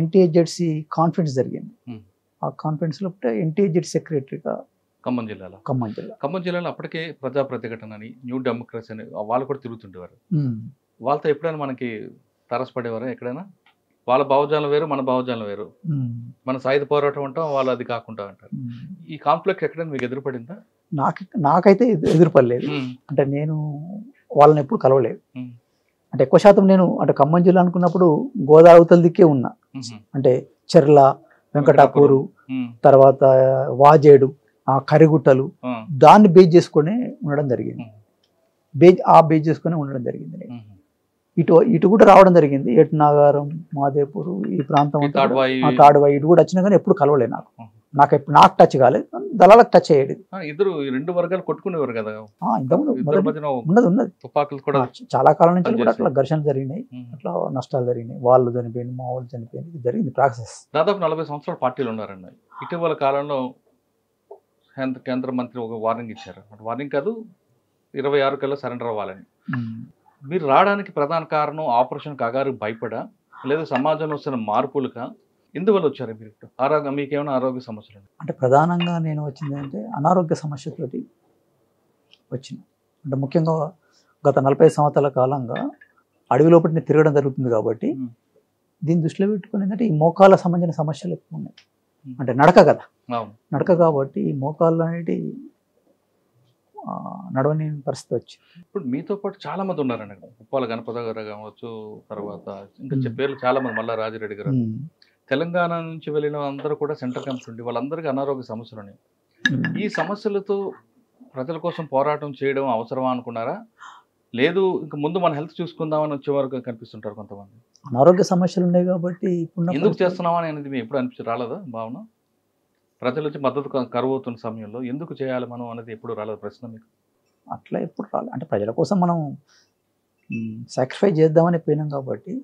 S3: NTHZC కాన్ఫరెన్స్ జరిగింది. ఆ కాన్ఫరెన్స్ లోపల NTHZC సెక్రటరీగా
S2: ఖమ్మం జిల్లాలో అప్పటికే ప్రజా ప్రతిఘటన అని, న్యూ డెమోక్రసీ అని వాళ్ళు కూడా తిరుగుతుండేవారు. వాళ్ళతో ఎప్పుడైనా మనకి తరసపడేవారు ఎక్కడైనా? వాళ్ళ భావజాలం వేరు, మన భావజాలం వేరు. మన సాయుధ పోరాటం అంటాం, వాళ్ళు అది కాకుండా అంటారు. ఈ కాన్ఫ్లిక్ట్ ఎక్కడైనా మీకు ఎదురుపడిందా?
S3: నాకైతే ఎదురుపడలేదు. అంటే నేను వాళ్ళని ఎప్పుడు కలవలేదు. అంటే ఎక్కువ శాతం నేను అంటే ఖమ్మం జిల్లా అనుకున్నప్పుడు గోదావరి అవతల దిక్కే ఉన్నా. అంటే చెర్ల, వెంకటాపూరు, తర్వాత వాజేడు, ఆ కరిగుట్టలు, దాన్ని బేస్ చేసుకుని ఉండడం జరిగింది. బేస్ చేసుకుని ఉండడం జరిగింది. ఇటు కూడా రావడం జరిగింది. ఏటు నాగారం, మాదేపూరు, ఈ ప్రాంతం తాడువాయి ఇటు కూడా వచ్చినా కానీ ఎప్పుడు కలవలేదు. నాకు టచ్ కాలేదు, దళాలకు టచ్ అయ్యేది.
S2: ఇద్దరు 2 వర్గాలు కొట్టుకునేవారు కదా.
S3: ఉన్నది చాలా కాలం నుంచి కూడా అట్లా ఘర్షణలు జరిగినాయి, అట్లా నష్టాలు జరిగినాయి. వాళ్ళు చనిపోయింది, మా వాళ్ళు చనిపోయింది, జరిగింది ప్రాసెస్.
S2: దాదాపు 40 సంవత్సరాల పార్టీలు ఉన్నారండి. ఇటీవల కాలంలో కేంద్ర మంత్రి ఒక వార్నింగ్ ఇచ్చారు. వార్నింగ్ కాదు, 26 కల్లా సరెండర్ అవ్వాలని. మీరు రావడానికి ప్రధాన కారణం ఆపరేషన్ కగారు భయపడా, లేదా సమాజంలో వస్తున్న మార్పులుగా? ఎందువల్ల వచ్చారు మీరు? మీకేమైనా ఆరోగ్య సమస్యలు?
S3: అంటే ప్రధానంగా నేను వచ్చింది అంటే అనారోగ్య సమస్యతోటి వచ్చిన. అంటే ముఖ్యంగా గత 40 సంవత్సరాల కాలంగా అడవి లోపల తిరగడం జరుగుతుంది కాబట్టి దీన్ని దృష్టిలో పెట్టుకుని ఏంటంటే ఈ మోకాళ్ళ సంబంధించిన సమస్యలు ఎక్కువ ఉన్నాయి. అంటే నడక కదా, నడక కాబట్టి ఈ మోకాళ్ళు అనేటి నడవని పరిస్థితి వచ్చి.
S2: ఇప్పుడు మీతో పాటు చాలా మంది ఉన్నారండి. ఉప్పాల గణపతి గారు కావచ్చు, తర్వాత ఇంకా పేర్లు చాలా మంది, మల్లా రాజిరెడ్డి గారు. తెలంగాణ నుంచి వెళ్ళిన అందరూ కూడా సెంట్రల్ క్యాంప్స్ ఉండి వాళ్ళందరికీ అనారోగ్య సమస్యలు ఉన్నాయి. ఈ సమస్యలతో ప్రజల కోసం పోరాటం చేయడం అవసరమా అనుకున్నారా? లేదు ఇంక ముందు మన హెల్త్ చూసుకుందామని వచ్చే వరకు కనిపిస్తుంటారు కొంతమంది.
S3: అనారోగ్య సమస్యలు ఉన్నాయి కాబట్టి ఇప్పుడున్న
S2: ఎందుకు చేస్తున్నామా అనేది మీకు ఎప్పుడు అనిపించి రాలేదా భావన? ప్రజల నుంచి మద్దతు కరువు అవుతున్న సమయంలో ఎందుకు చేయాలి మనం అనేది ఎప్పుడు రాలేదు ప్రశ్న మీకు?
S3: అట్లా ఎప్పుడు రాలేదు. అంటే ప్రజల కోసం మనం సాక్రిఫైస్ చేద్దామని పోయినాం కాబట్టి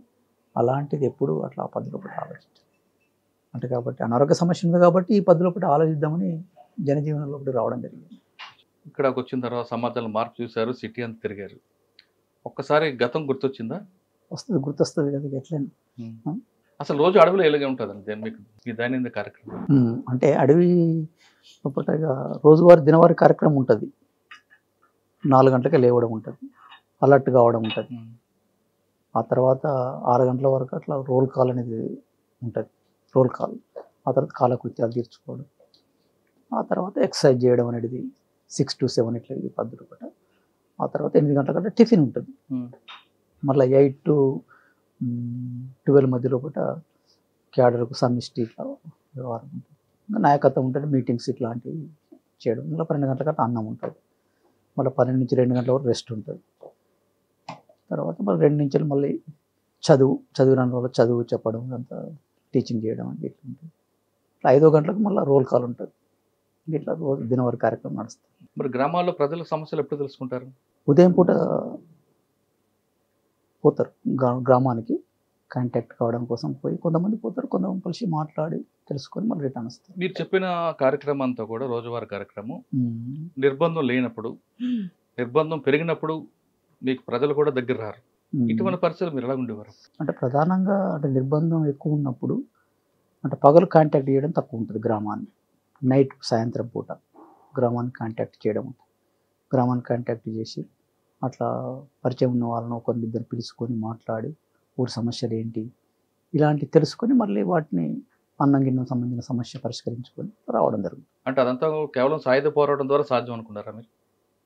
S3: అలాంటిది ఎప్పుడు అట్లా ఆ పద్ధతిలో ఒకటి ఆలోచించాం. అంటే కాబట్టి అనారోగ్య సమస్య ఉంది కాబట్టి ఈ పద్ధతిలో ఒకటి ఆలోచిద్దామని జనజీవనంలో ఒకటి రావడం జరిగింది.
S2: ఇక్కడికి వచ్చిన తర్వాత సమాజంలో మార్పు చూశారు, సిటీ అంతా తిరిగారు. ఒక్కసారి గతం గుర్తొచ్చిందా?
S3: వస్తుంది, గుర్తొస్తుంది కదా ఎట్లయినా.
S2: అసలు రోజు అడవిలో ఎలాగే ఉంటుందండి మీకు ఈ దైనందిన కార్యక్రమం?
S3: అంటే అడవి లోపల రోజువారీ దినవారీ కార్యక్రమం ఉంటుంది. 4 గంటలకే లేవడం ఉంటుంది, అలర్ట్ కావడం ఉంటుంది. ఆ తర్వాత 6 గంటల వరకు అట్లా రోల్ కాల్ అనేది ఉంటుంది, రోల్ కాల్. ఆ తర్వాత కాలకృత్యాలు తీర్చుకోవడం, ఆ తర్వాత ఎక్సర్సైజ్ చేయడం అనేది 6 to 7 ఇట్లా ఈ పద్ధతి ఒకటి. ఆ తర్వాత 8 గంటల కంటే టిఫిన్ ఉంటుంది. మళ్ళీ 8 to 12 మధ్యలో ఒకటి క్యాడర్కు సమిష్టి ఇట్లా వ్యవహారం ఉంటుంది. ఇంకా నాయకత్వం ఉంటుంది, మీటింగ్స్ ఇట్లాంటివి చేయడం. మళ్ళీ 12 గంటల కంటే అన్నం ఉంటుంది. మళ్ళీ 12 నుంచి 2 గంటల వరకు రెస్ట్ ఉంటుంది. తర్వాత మళ్ళీ 2 నుంచి మళ్ళీ చదివిన వాళ్ళు చదువు చెప్పడం, అంతా టీచింగ్ చేయడం అని ఇట్లా ఉంటుంది. 5 గంటలకు మళ్ళీ రోల్ కాల్ ఉంటుంది. ఇట్లా రోజు దినవారీ కార్యక్రమం నడుస్తుంది.
S2: మరి గ్రామాల్లో ప్రజల సమస్యలు ఎప్పుడు తెలుసుకుంటారు?
S3: ఉదయం పూట పోతారు గ్రామానికి కాంటాక్ట్ కావడం కోసం పోయి, కొంతమంది పోతారు, కొంతమంది కలిసి మాట్లాడి తెలుసుకొని మళ్ళీ రిటర్న్ వస్తారు.
S2: మీరు చెప్పిన కార్యక్రమం అంతా కూడా రోజువారీ కార్యక్రమం. నిర్బంధం లేనప్పుడు, నిర్బంధం పెరిగినప్పుడు మీకు ప్రజలు కూడా దగ్గర రారు. ఇటువంటి పరిస్థితులు మీరు ఎలా ఉండేవారు?
S3: అంటే ప్రధానంగా అంటే నిర్బంధం ఎక్కువ ఉన్నప్పుడు అంటే పగలు కాంటాక్ట్ చేయడం తక్కువ ఉంటుంది గ్రామాన్ని. నైట్ సాయంత్రం పూట గ్రామాన్ని కాంటాక్ట్ చేయడం ఉంటుంది. గ్రామాన్ని కాంటాక్ట్ చేసి అట్లా పరిచయం ఉన్న వాళ్ళను ఒకరిద్దరు పిలుచుకొని మాట్లాడి ఊరి సమస్యలు ఏంటి ఇలాంటివి తెలుసుకొని మళ్ళీ వాటిని అన్నం గిన్నం సంబంధించిన సమస్య పరిష్కరించుకొని రావడం జరుగుతుంది.
S2: అంటే అదంతా కేవలం సాయుధ పోరాటం ద్వారా సాధ్యం అనుకున్నారా? మీరు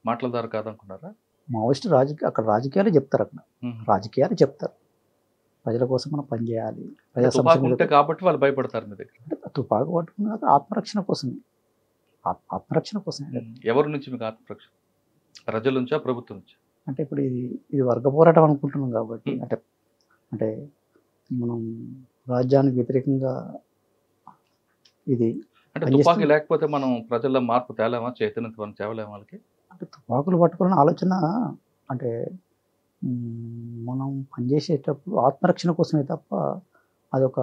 S2: మాటల ద్వారా కాదనుకున్నారా?
S3: మావోయిస్ట్ అక్కడ రాజకీయాలు చెప్తారు, అక్కడ రాజకీయాలు చెప్తారు. ప్రజల కోసం మనం పనిచేయాలి, ప్రజా సమస్యలు
S2: కాబట్టి వాళ్ళు భయపడతారు మీ దగ్గర.
S3: తుపాకు పట్టుకున్నాక ఆత్మరక్షణ కోసమే, ఆత్మరక్షణ కోసమే.
S2: ఎవరి నుంచి మీకు ఆత్మరక్షణ? ప్రజల నుంచా, ప్రభుత్వం నుంచా?
S3: అంటే ఇప్పుడు ఇది వర్గ పోరాటం అనుకుంటున్నాం కాబట్టి అంటే మనం రాజ్యానికి వ్యతిరేకంగా ఇది
S2: అంటే తుపాకీ లేకపోతే మనం ప్రజల్లో మార్పు తేలేమా, చైతన్యత తేవలేమా వాళ్ళకి? అంటే
S3: తుపాకులు పట్టుకున్న ఆలోచన అంటే మనం పనిచేసేటప్పుడు ఆత్మరక్షణ కోసమే తప్ప అదొక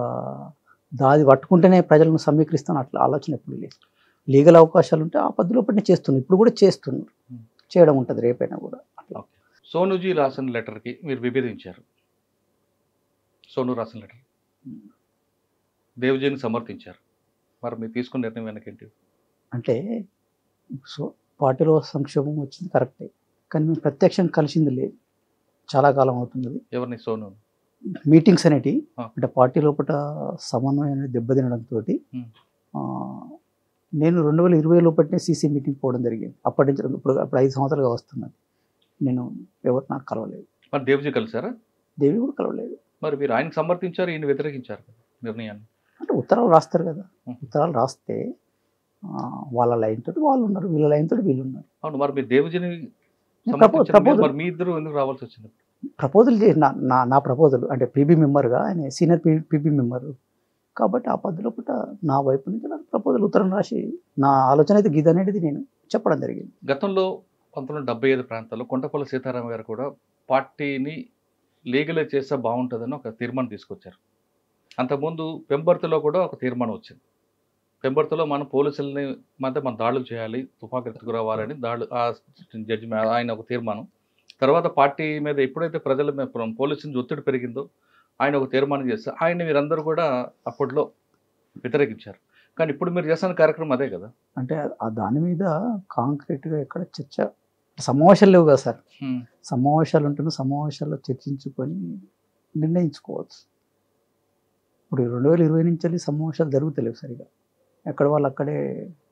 S3: దాది పట్టుకుంటేనే ప్రజలను సమీకరిస్తాను అట్లా ఆలోచన ఎప్పుడు లేదు. లీగల్ అవకాశాలు ఉంటే ఆ పద్ధతిలో పట్టిన చేస్తున్నారు, ఇప్పుడు కూడా చేస్తున్నారు, చేయడం ఉంటుంది రేపైనా కూడా.
S2: సోనుజీ రాసిన లెటర్కి మీరు విభేదించారు. సోను రాసిన లెటర్ దేవ్జీని సమర్థించారు. మరి మీరు తీసుకున్న నిర్ణయం వెనకేంటి?
S3: అంటే పార్టీలో సంక్షోభం వచ్చింది కరెక్టే, కానీ మేము ప్రత్యక్షంగా కలిసింది లేదు, చాలా కాలం అవుతుంది.
S2: ఎవరిని? సోను
S3: మీటింగ్స్ అనేటివి అంటే పార్టీ లోపల సమన్వయం అనేది దెబ్బతినడంతో నేను 2020 లోపలనే సీసీ మీటింగ్ పోవడం జరిగింది. అప్పటి నుంచి ఇప్పుడు 5 సంవత్సరాలుగా వస్తున్నాను. నేను ఎవరు నాకు కలవలేదు.
S2: మరి దేవ్జీ కలిసారా?
S3: దేవి కూడా కలవలేదు.
S2: మరి మీరు ఆయనకు సమర్థించారు, ఈయన వ్యతిరేకించారు నిర్ణయాన్ని.
S3: అంటే ఉత్తరాలు రాస్తారు కదా, ఉత్తరాలు రాస్తే వాళ్ళ లైన్ తోటి వాళ్ళు ఉన్నారు, వీళ్ళ లైన్ తోటి వీళ్ళు ఉన్నారు.
S2: అవును, మరి మీరు దేవ్జీని మీ ఇద్దరు ఎందుకు రావాల్సి వచ్చింది?
S3: ప్రపోజల్ చేసి నా ప్రపోజల్ అంటే పీబీ మెంబర్గా, ఆయన సీనియర్ పీబీ మెంబర్ కాబట్టి ఆ పద్ధతిలో పుట్ట నా వైపు నుంచి నాకు ప్రపోజల్ ఉత్తరం రాసి నా ఆలోచన అయితే గీత అనేది నేను చెప్పడం జరిగింది.
S2: గతంలో 1975 ప్రాంతాల్లో కొండపల్లి సీతారామ గారు కూడా పార్టీని లీగలైజ్ చేస్తే బాగుంటుందని ఒక తీర్మానం తీసుకొచ్చారు. అంతకుముందు పెంబర్తిలో కూడా ఒక తీర్మానం వచ్చింది. పెంబర్తిలో మనం పోలీసులని మధ్య మనం దాడులు చేయాలి, తుపాకీ ఎత్తుకురావాలని జడ్జి ఆయన ఒక తీర్మానం. తర్వాత పార్టీ మీద ఎప్పుడైతే ప్రజల మీద పోలీసు నుంచి ఒత్తిడి పెరిగిందో ఆయన ఒక తీర్మానం చేస్తే ఆయన మీరందరూ కూడా అప్పట్లో వ్యతిరేకించారు. కానీ ఇప్పుడు మీరు చేస్తున్న కార్యక్రమం అదే కదా.
S3: అంటే దాని మీద కాంక్రీట్గా ఎక్కడ చర్చ, సమావేశాలు లేవు కదా సార్. సమావేశాలు ఉంటున్న సమావేశాల్లో చర్చించుకొని నిర్ణయించుకోవచ్చు. ఇప్పుడు 2020 నుంచి వెళ్ళి సమావేశాలు జరుగుతలేవు సరిగా, ఎక్కడ వాళ్ళు అక్కడే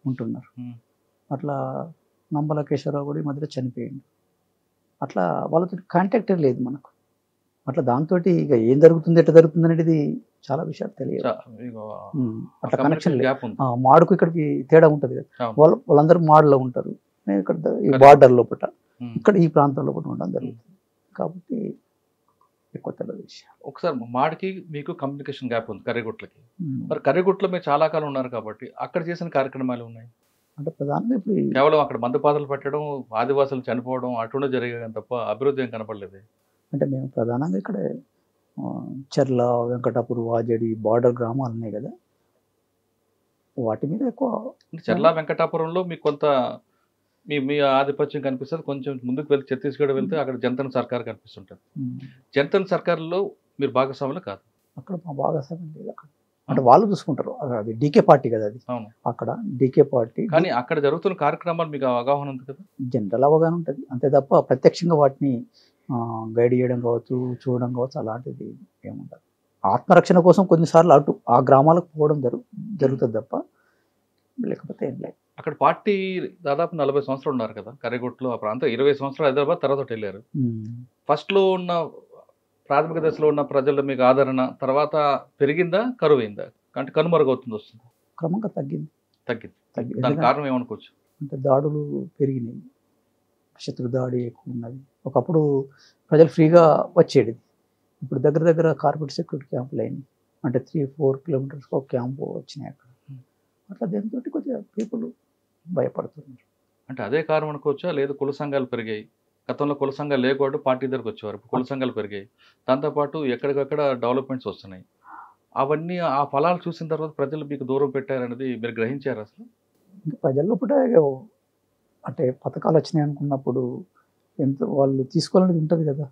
S3: ఉంటున్నారు. అట్లా నంబలకేశ్వరరావు కూడా ఈ మధ్యలో చనిపోయింది. అట్లా వాళ్ళతో కాంటాక్టే లేదు మనకు. అట్లా దాంతో ఇక ఏం జరుగుతుంది ఎట్లా జరుగుతుంది అనేది చాలా విషయాలు తెలియదు. అట్లా కనెక్షన్ లేదు.
S2: గ్యాప్ ఉంది.
S3: మాడుకు ఇక్కడికి తేడా ఉంటుంది కదా.
S2: అవును.
S3: వాళ్ళందరూ మాడులో ఉంటారు, నేను ఇక్కడ ఈ
S2: Correct.
S3: బార్డర్ లోపల
S2: ఉమ్.
S3: ఇక్కడ ఈ ప్రాంతంలో కూడా ఉండడం జరుగుతుంది. కాబట్టి ఎక్కువ తెలియదు విషయం.
S2: ఒకసారి మాడికి మీకు కమ్యూనికేషన్ గ్యాప్ ఉంది కర్రిగుట్లకి. మరి కర్రిగుట్లో మీరు చాలా కాలం ఉన్నారు కాబట్టి అక్కడ చేసిన కార్యక్రమాలు ఉన్నాయి.
S3: అంటే ప్రధానంగా ఇప్పుడు
S2: కేవలం అక్కడ మందుపాతలు పెట్టడం, ఆదివాసులు చనిపోవడం అటుండే జరిగాయి తప్ప అభివృద్ధి ఏం కనపడలేదు.
S3: అంటే మేము ప్రధానంగా ఇక్కడ చెర్ల, వెంకటాపూర్, వాజడి బార్డర్ గ్రామాలు ఉన్నాయి కదా, వాటి మీద ఎక్కువ.
S2: అంటే చెర్ల వెంకటాపురంలో మీకు కొంత మీ మీ ఆధిపత్యం కనిపిస్తుంది. కొంచెం ముందుకు వెళ్తే ఛత్తీస్గఢ్ వెళ్తే అక్కడ జనతన్ సర్కార్ కనిపిస్తుంటుంది. జనతన్ సర్కార్లో మీరు భాగస్వాములు కాదు.
S3: అక్కడ మా భాగస్వామ్యం లేదు. అక్కడ అంటే వాళ్ళు చూసుకుంటారు, అది డీకే పార్టీ కదా, అది
S2: అవును.
S3: అక్కడ డీకే పార్టీ.
S2: కానీ అక్కడ జరుగుతున్న కార్యక్రమాలు మీకు అవగాహన ఉంది కదా.
S3: జనరల్ అవగాహన ఉంటుంది అంతే తప్ప ప్రత్యక్షంగా వాటిని గైడ్ చేయడం కావచ్చు, చూడడం కావచ్చు, అలాంటిది ఏముండదు. ఆత్మరక్షణ కోసం కొన్నిసార్లు అటు ఆ గ్రామాలకు పోవడం జరుగుతుంది తప్ప లేకపోతే ఏం లేదు.
S2: అక్కడ పార్టీ దాదాపు 40 సంవత్సరాలు ఉన్నారు కదా కర్రిగుట్లో. ఆ ప్రాంతం 20 సంవత్సరాలు హైదరాబాద్, తర్వాత వెళ్ళారు. ఫస్ట్లో ఉన్న ప్రాథమిక దశలో ఉన్న ప్రజల్లో మీకు ఆదరణ తర్వాత పెరిగిందా, కరువైందా, అంటే కనుమరుగవుతుంది వస్తుంది?
S3: క్రమంగా తగ్గింది.
S2: తగ్గింది.
S3: తగ్గింది
S2: దానికి కారణం ఏమనుకోవచ్చు?
S3: అంటే దాడులు పెరిగినాయి, శత్రు దాడి ఎక్కువ ఉన్నది. ఒకప్పుడు ప్రజలు ఫ్రీగా వచ్చేది, ఇప్పుడు దగ్గర దగ్గర కార్పొరేట్ సెక్యూరిటీ క్యాంపులు అయినాయి. అంటే 3-4 కిలోమీటర్స్ ఒక క్యాంపు వచ్చినాయి అక్కడ. అట్లా దీంతో కొద్దిగా పీపుల్ భయపడుతున్నారు.
S2: అంటే అదే కారణం అనుకోవచ్చా? లేదు కుల సంఘాలు పెరిగాయి. గతంలో కుల సంఘాలు లేకపోతే పార్టీ దగ్గరకు వచ్చేవారు, కుల సంఘాలు పెరిగాయి. దాంతోపాటు ఎక్కడికక్కడ డెవలప్మెంట్స్ వస్తున్నాయి. అవన్నీ ఆ ఫలాలు చూసిన తర్వాత ప్రజలు మీకు దూరం పెట్టారనేది మీరు గ్రహించారు అసలు?
S3: ఇంకా ప్రజల్లో కూడా అంటే పథకాలు వచ్చినాయి అనుకున్నప్పుడు ఎంత వాళ్ళు తీసుకోవాలనేది ఉంటుంది కదా,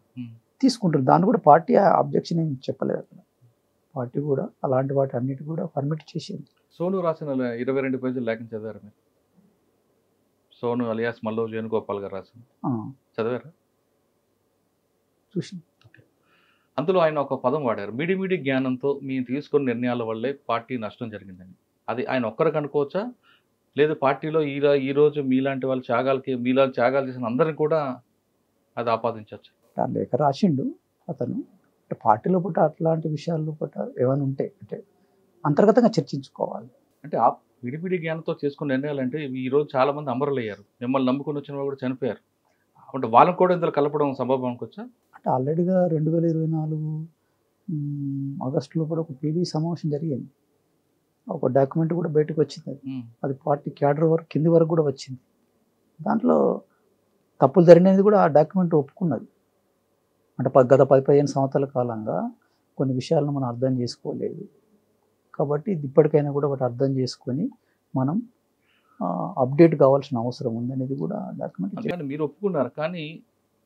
S3: తీసుకుంటారు. దాన్ని కూడా పార్టీ అబ్జెక్షన్ ఏం చెప్పలేదు అక్కడ. పార్టీ కూడా అలాంటి వాటి అన్నిటి కూడా పర్మిట్ చేసింది.
S2: సోను రాసిన 22 పేజీలు లేఖను చదివారు మీరు? సోను అలియాస్ మల్లోజు వేణుగోపాల్ గారు రాసింది చదివారా?
S3: చూసి
S2: అందులో ఆయన ఒక పదం వాడారు, మిడిమిడి జ్ఞానంతో మేము తీసుకున్న నిర్ణయాల వల్లే పార్టీ నష్టం జరిగిందని. అది ఆయన ఒక్కరికి అనుకోవచ్చా, లేదు పార్టీలో ఈరోజు మీలాంటి వాళ్ళ త్యాగాలు చేసిన అందరిని కూడా అది ఆపాదించవచ్చు?
S3: లేఖ రాసిండు అతను. పార్టీలో పుట్ట అట్లాంటి విషయాల్లో పుట్ట ఏమైనా ఉంటే అంటే అంతర్గతంగా చర్చించుకోవాలి.
S2: అంటే ఆ విడిపిడి జ్ఞానంతో చేసుకున్న నిర్ణయాలు అంటే ఈరోజు చాలా మంది అమరులయ్యారు, మిమ్మల్ని నమ్ముకుని వచ్చిన వాళ్ళు కూడా చనిపోయారు. అంటే వాళ్ళని కూడా ఇందులో కలపడం సంభవం అనుకోవచ్చా?
S3: అంటే ఆల్రెడీగా 2024 ఆగస్టులో కూడా ఒక పీబీ సమావేశం జరిగింది. ఒక డాక్యుమెంట్ కూడా బయటకు వచ్చింది. అది పార్టీ క్యాడర్ వరకు కింది వరకు కూడా వచ్చింది. దాంట్లో తప్పులు జరిగినది కూడా ఆ డాక్యుమెంట్ ఒప్పుకున్నది. అంటే గత 10-15 సంవత్సరాల కాలంగా కొన్ని విషయాలను మనం అర్థం చేసుకోలేదు కాబట్టి ఇప్పటికైనా కూడా వాటి అర్థం చేసుకొని మనం అప్డేట్ కావాల్సిన అవసరం ఉందనేది కూడా డాక్యుమెంట్.
S2: మీరు ఒప్పుకున్నారు, కానీ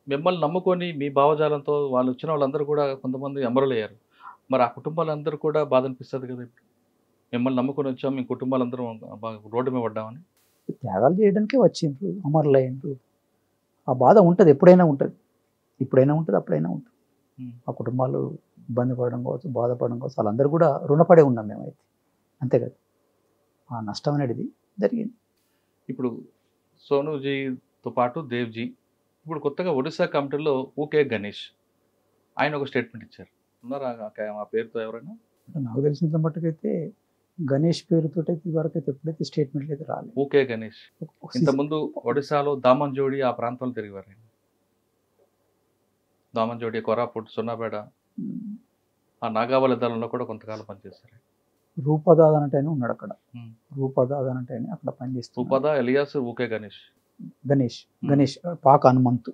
S2: మిమ్మల్ని నమ్ముకొని మీ భావజాలంతో వాళ్ళు వచ్చిన వాళ్ళందరూ కూడా కొంతమంది అమరులయ్యారు. మరి ఆ కుటుంబాలందరూ కూడా బాధ అనిపిస్తుంది కదా. ఇప్పుడు మిమ్మల్ని నమ్ముకొని వచ్చాం, మీ కుటుంబాలందరూ రోడ్డు మీద పడ్డామని.
S3: త్యాగాలు చేయడానికే వచ్చిండ్రు, అమరులయ్యిండ్రు. ఆ బాధ ఉంటుంది, ఎప్పుడైనా ఉంటుంది, ఇప్పుడైనా ఉంటుంది, అప్పుడైనా ఉంటుంది. ఆ కుటుంబాలు ఇబ్బంది పడడం కావచ్చు, బాధపడడం కావచ్చు, వాళ్ళందరూ కూడా రుణపడే ఉన్నాం మేమైతే, అంతే కదా. ఆ నష్టం అనేది జరిగింది. ఇప్పుడు
S2: సోనుజీతో పాటు దేవ్జీ ఇప్పుడు కొత్తగా ఒడిశా కమిటీలో ఊకే గణేష్ ఆయన ఒక స్టేట్మెంట్ ఇచ్చారు. ఉన్నారా ఆ పేరుతో ఎవరైనా?
S3: నాకు తెలిసినంత మట్టుకైతే గణేష్ పేరుతో అయితే వరకు అయితే ఎప్పుడైతే స్టేట్మెంట్లు అయితే రాలేదు.
S2: ఊకే గణేష్ ఇంతకుముందు ఒడిశాలో దామన్జోడి ఆ ప్రాంతంలో తిరిగారు. దామన్జోడి, కొరాపుట్, సున్నాపేట, ఆ నాగావళి దళంలో కూడా కొంతకాలం పనిచేస్తారు.
S3: రూపదాద్ అంటే ఉన్నాడు అక్కడ. రూపదాద్ అంటే అక్కడ పనిచేస్తారు.
S2: రూపదా ఎలియాస్ ఊకే
S3: గణేష్ పాక హనుమంతు,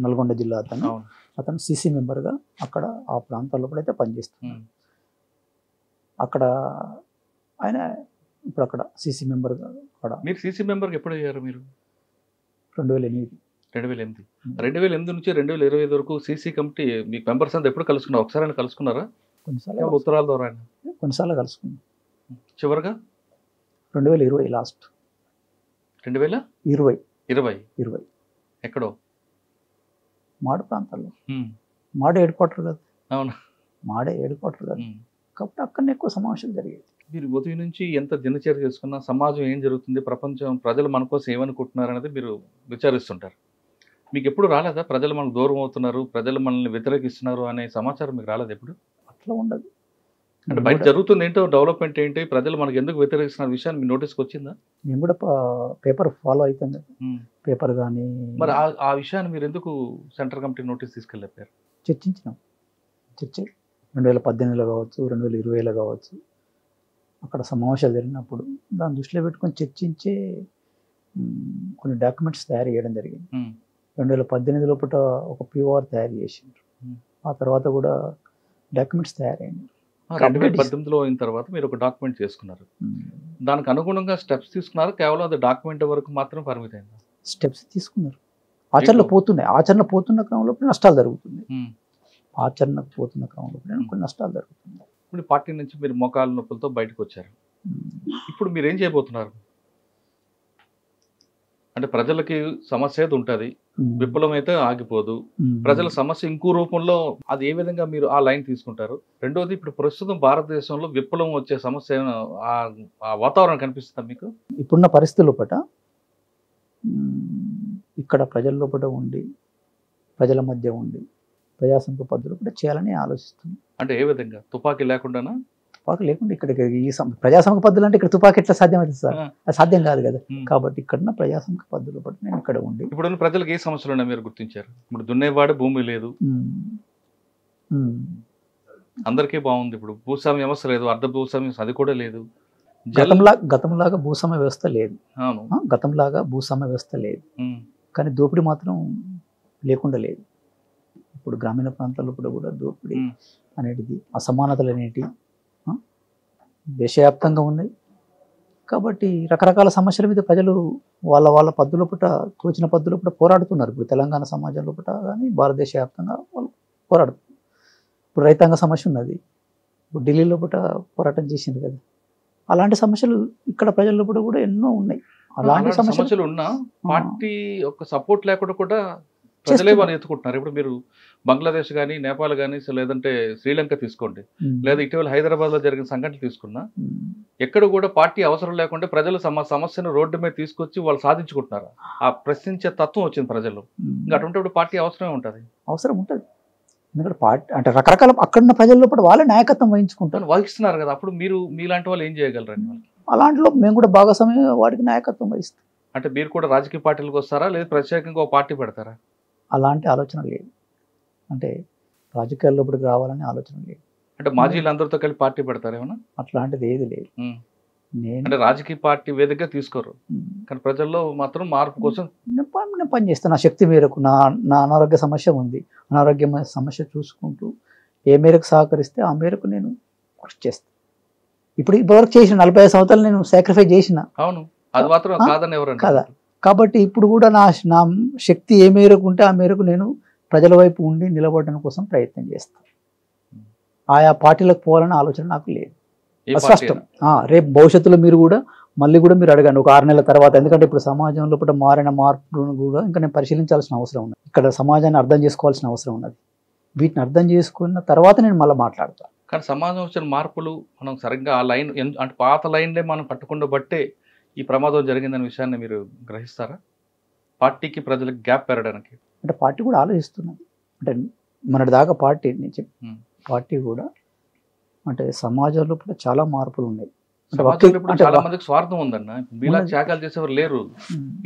S3: నల్గొండ జిల్లా అతను సిసి మెంబర్గా అక్కడ ఆ ప్రాంతాల్లో కూడా అయితే పనిచేస్తున్నాడు. అక్కడ ఆయన ఇప్పుడు అక్కడ సిసి మెంబర్గా.
S2: మీరు సిసి మెంబర్గా ఎప్పుడు అయ్యారు మీరు?
S3: 2008.
S2: 2008 నుంచి 2025 వరకు సిసి కమిటీ మీ మెంబర్స్ అంతా ఎప్పుడు కలుసుకున్నారు? ఒకసారి కలుసుకున్నారా?
S3: కొన్నిసార్లు
S2: ఉత్తరాల ద్వారా.
S3: కొన్నిసార్లు కలుసుకున్నాం.
S2: చివరిగా
S3: 2020 లాస్ట్.
S2: 2020 ఎక్కడో
S3: మాడ ప్రాంతాల్లో. మాడే హెడ్ క్వార్టర్ కదా.
S2: అవును,
S3: మాడే హెడ్ క్వార్టర్ కదా, కాబట్టి అక్కడనే ఎక్కువ సమావేశాలు జరిగాయి.
S2: మీరు ఉదయం నుంచి ఎంత దినచర్య చేసుకున్నా సమాజం ఏం జరుగుతుంది, ప్రజలు మన కోసం ఏమనుకుంటున్నారు అనేది మీరు విచారిస్తుంటారు. మీకు ఎప్పుడు రాలేదా ప్రజలు మనకు దూరం అవుతున్నారు, ప్రజలు మనల్ని వ్యతిరేకిస్తున్నారు అనే సమాచారం మీకు రాలేదు ఎప్పుడు?
S3: అట్లా ఉండదు.
S2: అంటే బయట జరుగుతుంది ఏంటో, డెవలప్మెంట్ ఏంటి, ప్రజలు మనకు ఎందుకు వ్యతిరేకిస్తున్న విషయాన్ని మీ నోటీస్కి వచ్చిందా?
S3: మేము కూడా పేపర్ ఫాలో అవుతాం కదా, పేపర్ కానీ.
S2: మరి ఆ విషయాన్ని మీరు ఎందుకు సెంట్రల్ కమిటీ నోటీస్ తీసుకెళ్ళారు?
S3: చర్చించినాం. చర్చ 2018లో కావచ్చు, 2020లో కావచ్చు, అక్కడ సమావేశాలు జరిగినప్పుడు దాన్ని దృష్టిలో పెట్టుకొని చర్చించే కొన్ని డాక్యుమెంట్స్ తయారు చేయడం జరిగింది. 2018 లోపల ఒక POR తయారు చేసిండ్రు. ఆ తర్వాత కూడా డాక్యుమెంట్స్ తయారైంది.
S2: 2018లో అయిన తర్వాత మీరు ఒక డాక్యుమెంట్ చేసుకున్నారు. దానికి అనుగుణంగా స్టెప్స్ తీసుకున్నారు, కేవలం అది డాక్యుమెంట్ వరకు మాత్రం పరిమితమైంది?
S3: స్టెప్స్ తీసుకున్నారు. ఆచరణ పోతున్న క్రమంలో నష్టాలు జరుగుతుంది. ఆచరణకు పోతున్న క్రమంలో కొన్ని నష్టాలు జరుగుతుంది.
S2: ఇప్పుడు పార్టీ నుంచి మీరు మోకాళ్ళ నొప్పులతో బయటకు వచ్చారు. ఇప్పుడు మీరు ఏం చేయబోతున్నారు? అంటే ప్రజలకి సమస్య అయితే ఉంటుంది, విప్లవం అయితే ఆగిపోదు. ప్రజల సమస్య ఇంకో రూపంలో అది ఏ విధంగా మీరు ఆ లైన్ తీసుకుంటారు? రెండోది, ఇప్పుడు ప్రస్తుతం భారతదేశంలో విప్లవం వచ్చే సమస్య ఆ వాతావరణం కనిపిస్తుందా మీకు?
S3: ఇప్పుడున్న పరిస్థితుల లోపల ఇక్కడ ప్రజల లోపల ఉండి, ప్రజల మధ్య ఉండి ప్రజాస్వామిక పద్ధతులు కూడా చేయాలని ఆలోచిస్తుంది.
S2: అంటే ఏ విధంగా? తుపాకీ లేకుండానా?
S3: తుపాకీ లేకుండా ఇక్కడ ఈ ప్రజాస్వామిక పద్ధతులు అంటే ఇక్కడ తుపాకీ ఎట్లా సాధ్యమవుతుంది సార్? అది సాధ్యం కాదు కదా. కాబట్టి ఇక్కడ ప్రజాస్వామిక పద్ధతులు పట్ల నేను ఇక్కడ ఉండి.
S2: ఇప్పుడు ప్రజలకు ఏ సమస్యలు ఉన్నాయో మీరు గుర్తించారు? ఇప్పుడు దున్నేవాడు భూమి లేదు, అందరికీ బాగుంది. ఇప్పుడు భూస్వామ్య వ్యవస్థ లేదు, అర్ధ భూస్వామ్యం అది కూడా లేదు.
S3: గతంలాగా భూస్వామ్య వ్యవస్థ లేదు. గతంలాగా భూస్వామ్య వ్యవస్థ లేదు, కానీ దోపిడీ మాత్రం లేకుండా లేదు. ఇప్పుడు గ్రామీణ ప్రాంతాల్లో కూడా దోపిడీ అనేది, అసమానతలు అనేటివి దేశవ్యాప్తంగా ఉన్నాయి. కాబట్టి రకరకాల సమస్యల మీద ప్రజలు వాళ్ళ పద్ధతుల పుట్ట తోచిన పద్ధతుల పుట్ట పోరాడుతున్నారు. ఇప్పుడు తెలంగాణ సమాజంలో పుట్ట కానీ భారతదేశ వ్యాప్తంగా వాళ్ళు పోరాడుతున్నారు. ఇప్పుడు రైతాంగ సమస్య ఉన్నది, ఇప్పుడు ఢిల్లీలో పుట్ట పోరాటం చేసింది కదా. అలాంటి సమస్యలు ఇక్కడ ప్రజల లోపల కూడా ఎన్నో ఉన్నాయి. అలాంటి సమస్యలు
S2: ఉన్నా పార్టీ ఒక సపోర్ట్ లేకుండా కూడా ప్రజలే వాళ్ళు ఎత్తుకుంటున్నారు. ఇప్పుడు మీరు బంగ్లాదేశ్ కానీ, నేపాల్ కానీ, లేదంటే శ్రీలంక తీసుకోండి, లేదా ఇటీవల హైదరాబాద్ లో జరిగిన సంఘటనలు తీసుకున్నా, ఎక్కడ కూడా పార్టీ అవసరం లేకుండా ప్రజలు సమస్యను రోడ్డు మీద తీసుకొచ్చి వాళ్ళు సాధించుకుంటున్నారు. ఆ ప్రశ్నించే తత్వం వచ్చింది ప్రజలు. ఇంకా అటువంటిప్పుడు పార్టీ అవసరం ఉంటుంది.
S3: ఎందుకంటే పార్టీ అంటే రకరకాల అక్కడున్న ప్రజల లోపల వాళ్ళే నాయకత్వం
S2: వహిస్తున్నారు కదా. అప్పుడు మీరు మీలాంటి వాళ్ళు ఏం చేయగలరండి?
S3: అలాంటిలో మేము కూడా భాగస్వామ్యం వాడికి నాయకత్వం వహిస్తాం.
S2: అంటే మీరు కూడా రాజకీయ పార్టీలకు వస్తారా, లేదా ప్రత్యేకంగా ఒక పార్టీ పెడతారా?
S3: అలాంటి ఆలోచన లేదు. అంటే రాజకీయాల లోపలికి రావాలని ఆలోచన లేదు.
S2: అంటే మాజీలందరితో కలిపి పార్టీ పెడతారు ఏమన్నా?
S3: అట్లాంటిది ఏది లేదు.
S2: అంటే రాజకీయ పార్టీ వేదికగా తీసుకోరు, కానీ ప్రజల్లో మాత్రం మార్పు కోసం
S3: నేను పనిచేస్తాను. నా శక్తి మేరకు నా అనారోగ్య సమస్య ఉంది, అనారోగ్య సమస్య చూసుకుంటూ ఏ మేరకు సహకరిస్తే ఆ మేరకు నేను కృషి చేస్తాను. ఇప్పటివరకు చేసిన 45 సంవత్సరాలు నేను సాక్రిఫైస్ చేసిన.
S2: అవును, అది మాత్రం కాదని ఎవరు
S3: కదా. కాబట్టి ఇప్పుడు కూడా నా శక్తి ఏ మేరకు ఉంటే ఆ మేరకు నేను ప్రజల వైపు ఉండి నిలబడడం కోసం ప్రయత్నం చేస్తాను. ఆయా పార్టీలకు పోవాలనే ఆలోచన నాకు లేదు. స్పష్టం. రేపు భవిష్యత్తులో మీరు కూడా మళ్ళీ మీరు అడగండి ఒక 6 నెలల తర్వాత. ఎందుకంటే ఇప్పుడు సమాజంలో మారిన మార్పులను కూడా ఇంకా నేను పరిశీలించాల్సిన అవసరం ఉన్నది. ఇక్కడ సమాజాన్ని అర్థం చేసుకోవాల్సిన అవసరం ఉన్నది. వీటిని అర్థం చేసుకున్న తర్వాత నేను మళ్ళీ మాట్లాడతాను.
S2: కానీ సమాజం వచ్చిన మార్పులు మనం సరిగ్గా ఆ లైన్ అంటే పాత లైన్లే మనం పట్టుకుండా బట్టే ఈ ప్రమాదం జరిగిందనే విషయాన్ని మీరు గ్రహిస్తారా? పార్టీకి ప్రజలకు గ్యాప్ పెరగడానికి
S3: అంటే పార్టీ కూడా ఆలోచిస్తున్నది. అంటే మొన్నటి దాకా పార్టీ కూడా అంటే సమాజంలో కూడా చాలా మార్పులు ఉన్నాయి.
S2: చాలా మందికి స్వార్థం ఉందన్న, మీలా త్యాగాలు చేసేవారు లేరు.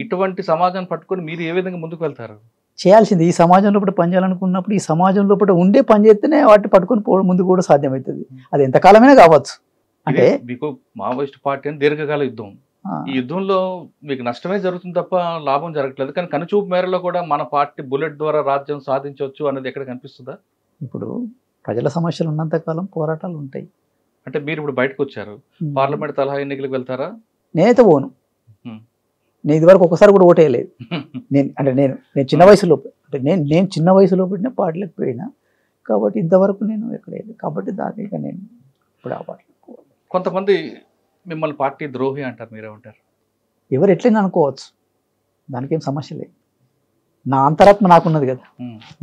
S2: ఇటువంటి సమాజాన్ని పట్టుకొని మీరు ఏ విధంగా ముందుకు వెళ్తారు?
S3: చేయాల్సింది ఈ సమాజంలో పనిచేయాలనుకున్నప్పుడు ఈ సమాజంలో ఉండే పని చేస్తేనే వాటిని పట్టుకొని పోవడం ముందు కూడా సాధ్యమవుతుంది. అది ఎంతకాలమైనా కావచ్చు. అంటే
S2: మీకు మావోయిస్ట్ పార్టీ అని దీర్ఘకాల యుద్ధం, ఈ యుద్ధంలో మీకు నష్టమే జరుగుతుంది తప్ప లాభం జరగట్లేదు. కానీ కనుచూపు మేరలో కూడా మన పార్టీ బుల్లెట్ ద్వారా రాజ్యం సాధించవచ్చు అనేది ఎక్కడ కనిపిస్తుందా?
S3: ఇప్పుడు ప్రజల సమస్యలు ఉన్నంతకాలం పోరాటాలు ఉంటాయి.
S2: అంటే మీరు ఇప్పుడు బయటకు వచ్చారు, పార్లమెంట్ తలహా ఎన్నికలకు వెళ్తారా?
S3: నేనైతే పోను. నేను ఇదివరకు ఒకసారి కూడా ఓటేయలేదు. నేను చిన్న వయసులో నేను చిన్న వయసులో పెట్టిన పార్టీలకు పోయినా కాబట్టి ఇంతవరకు నేను ఎక్కడ వెళ్ళలేదు. కాబట్టి దానికి నేను ఇప్పుడు ఆ పార్టీలకు.
S2: కొంతమంది మిమ్మల్ని పార్టీ ద్రోహి అంటారు, మీరేమంటారు?
S3: ఎవరు ఎట్లయినా అనుకోవచ్చు, దానికి ఏం సమస్య లేదు. నా అంతరాత్మ నాకున్నది కదా.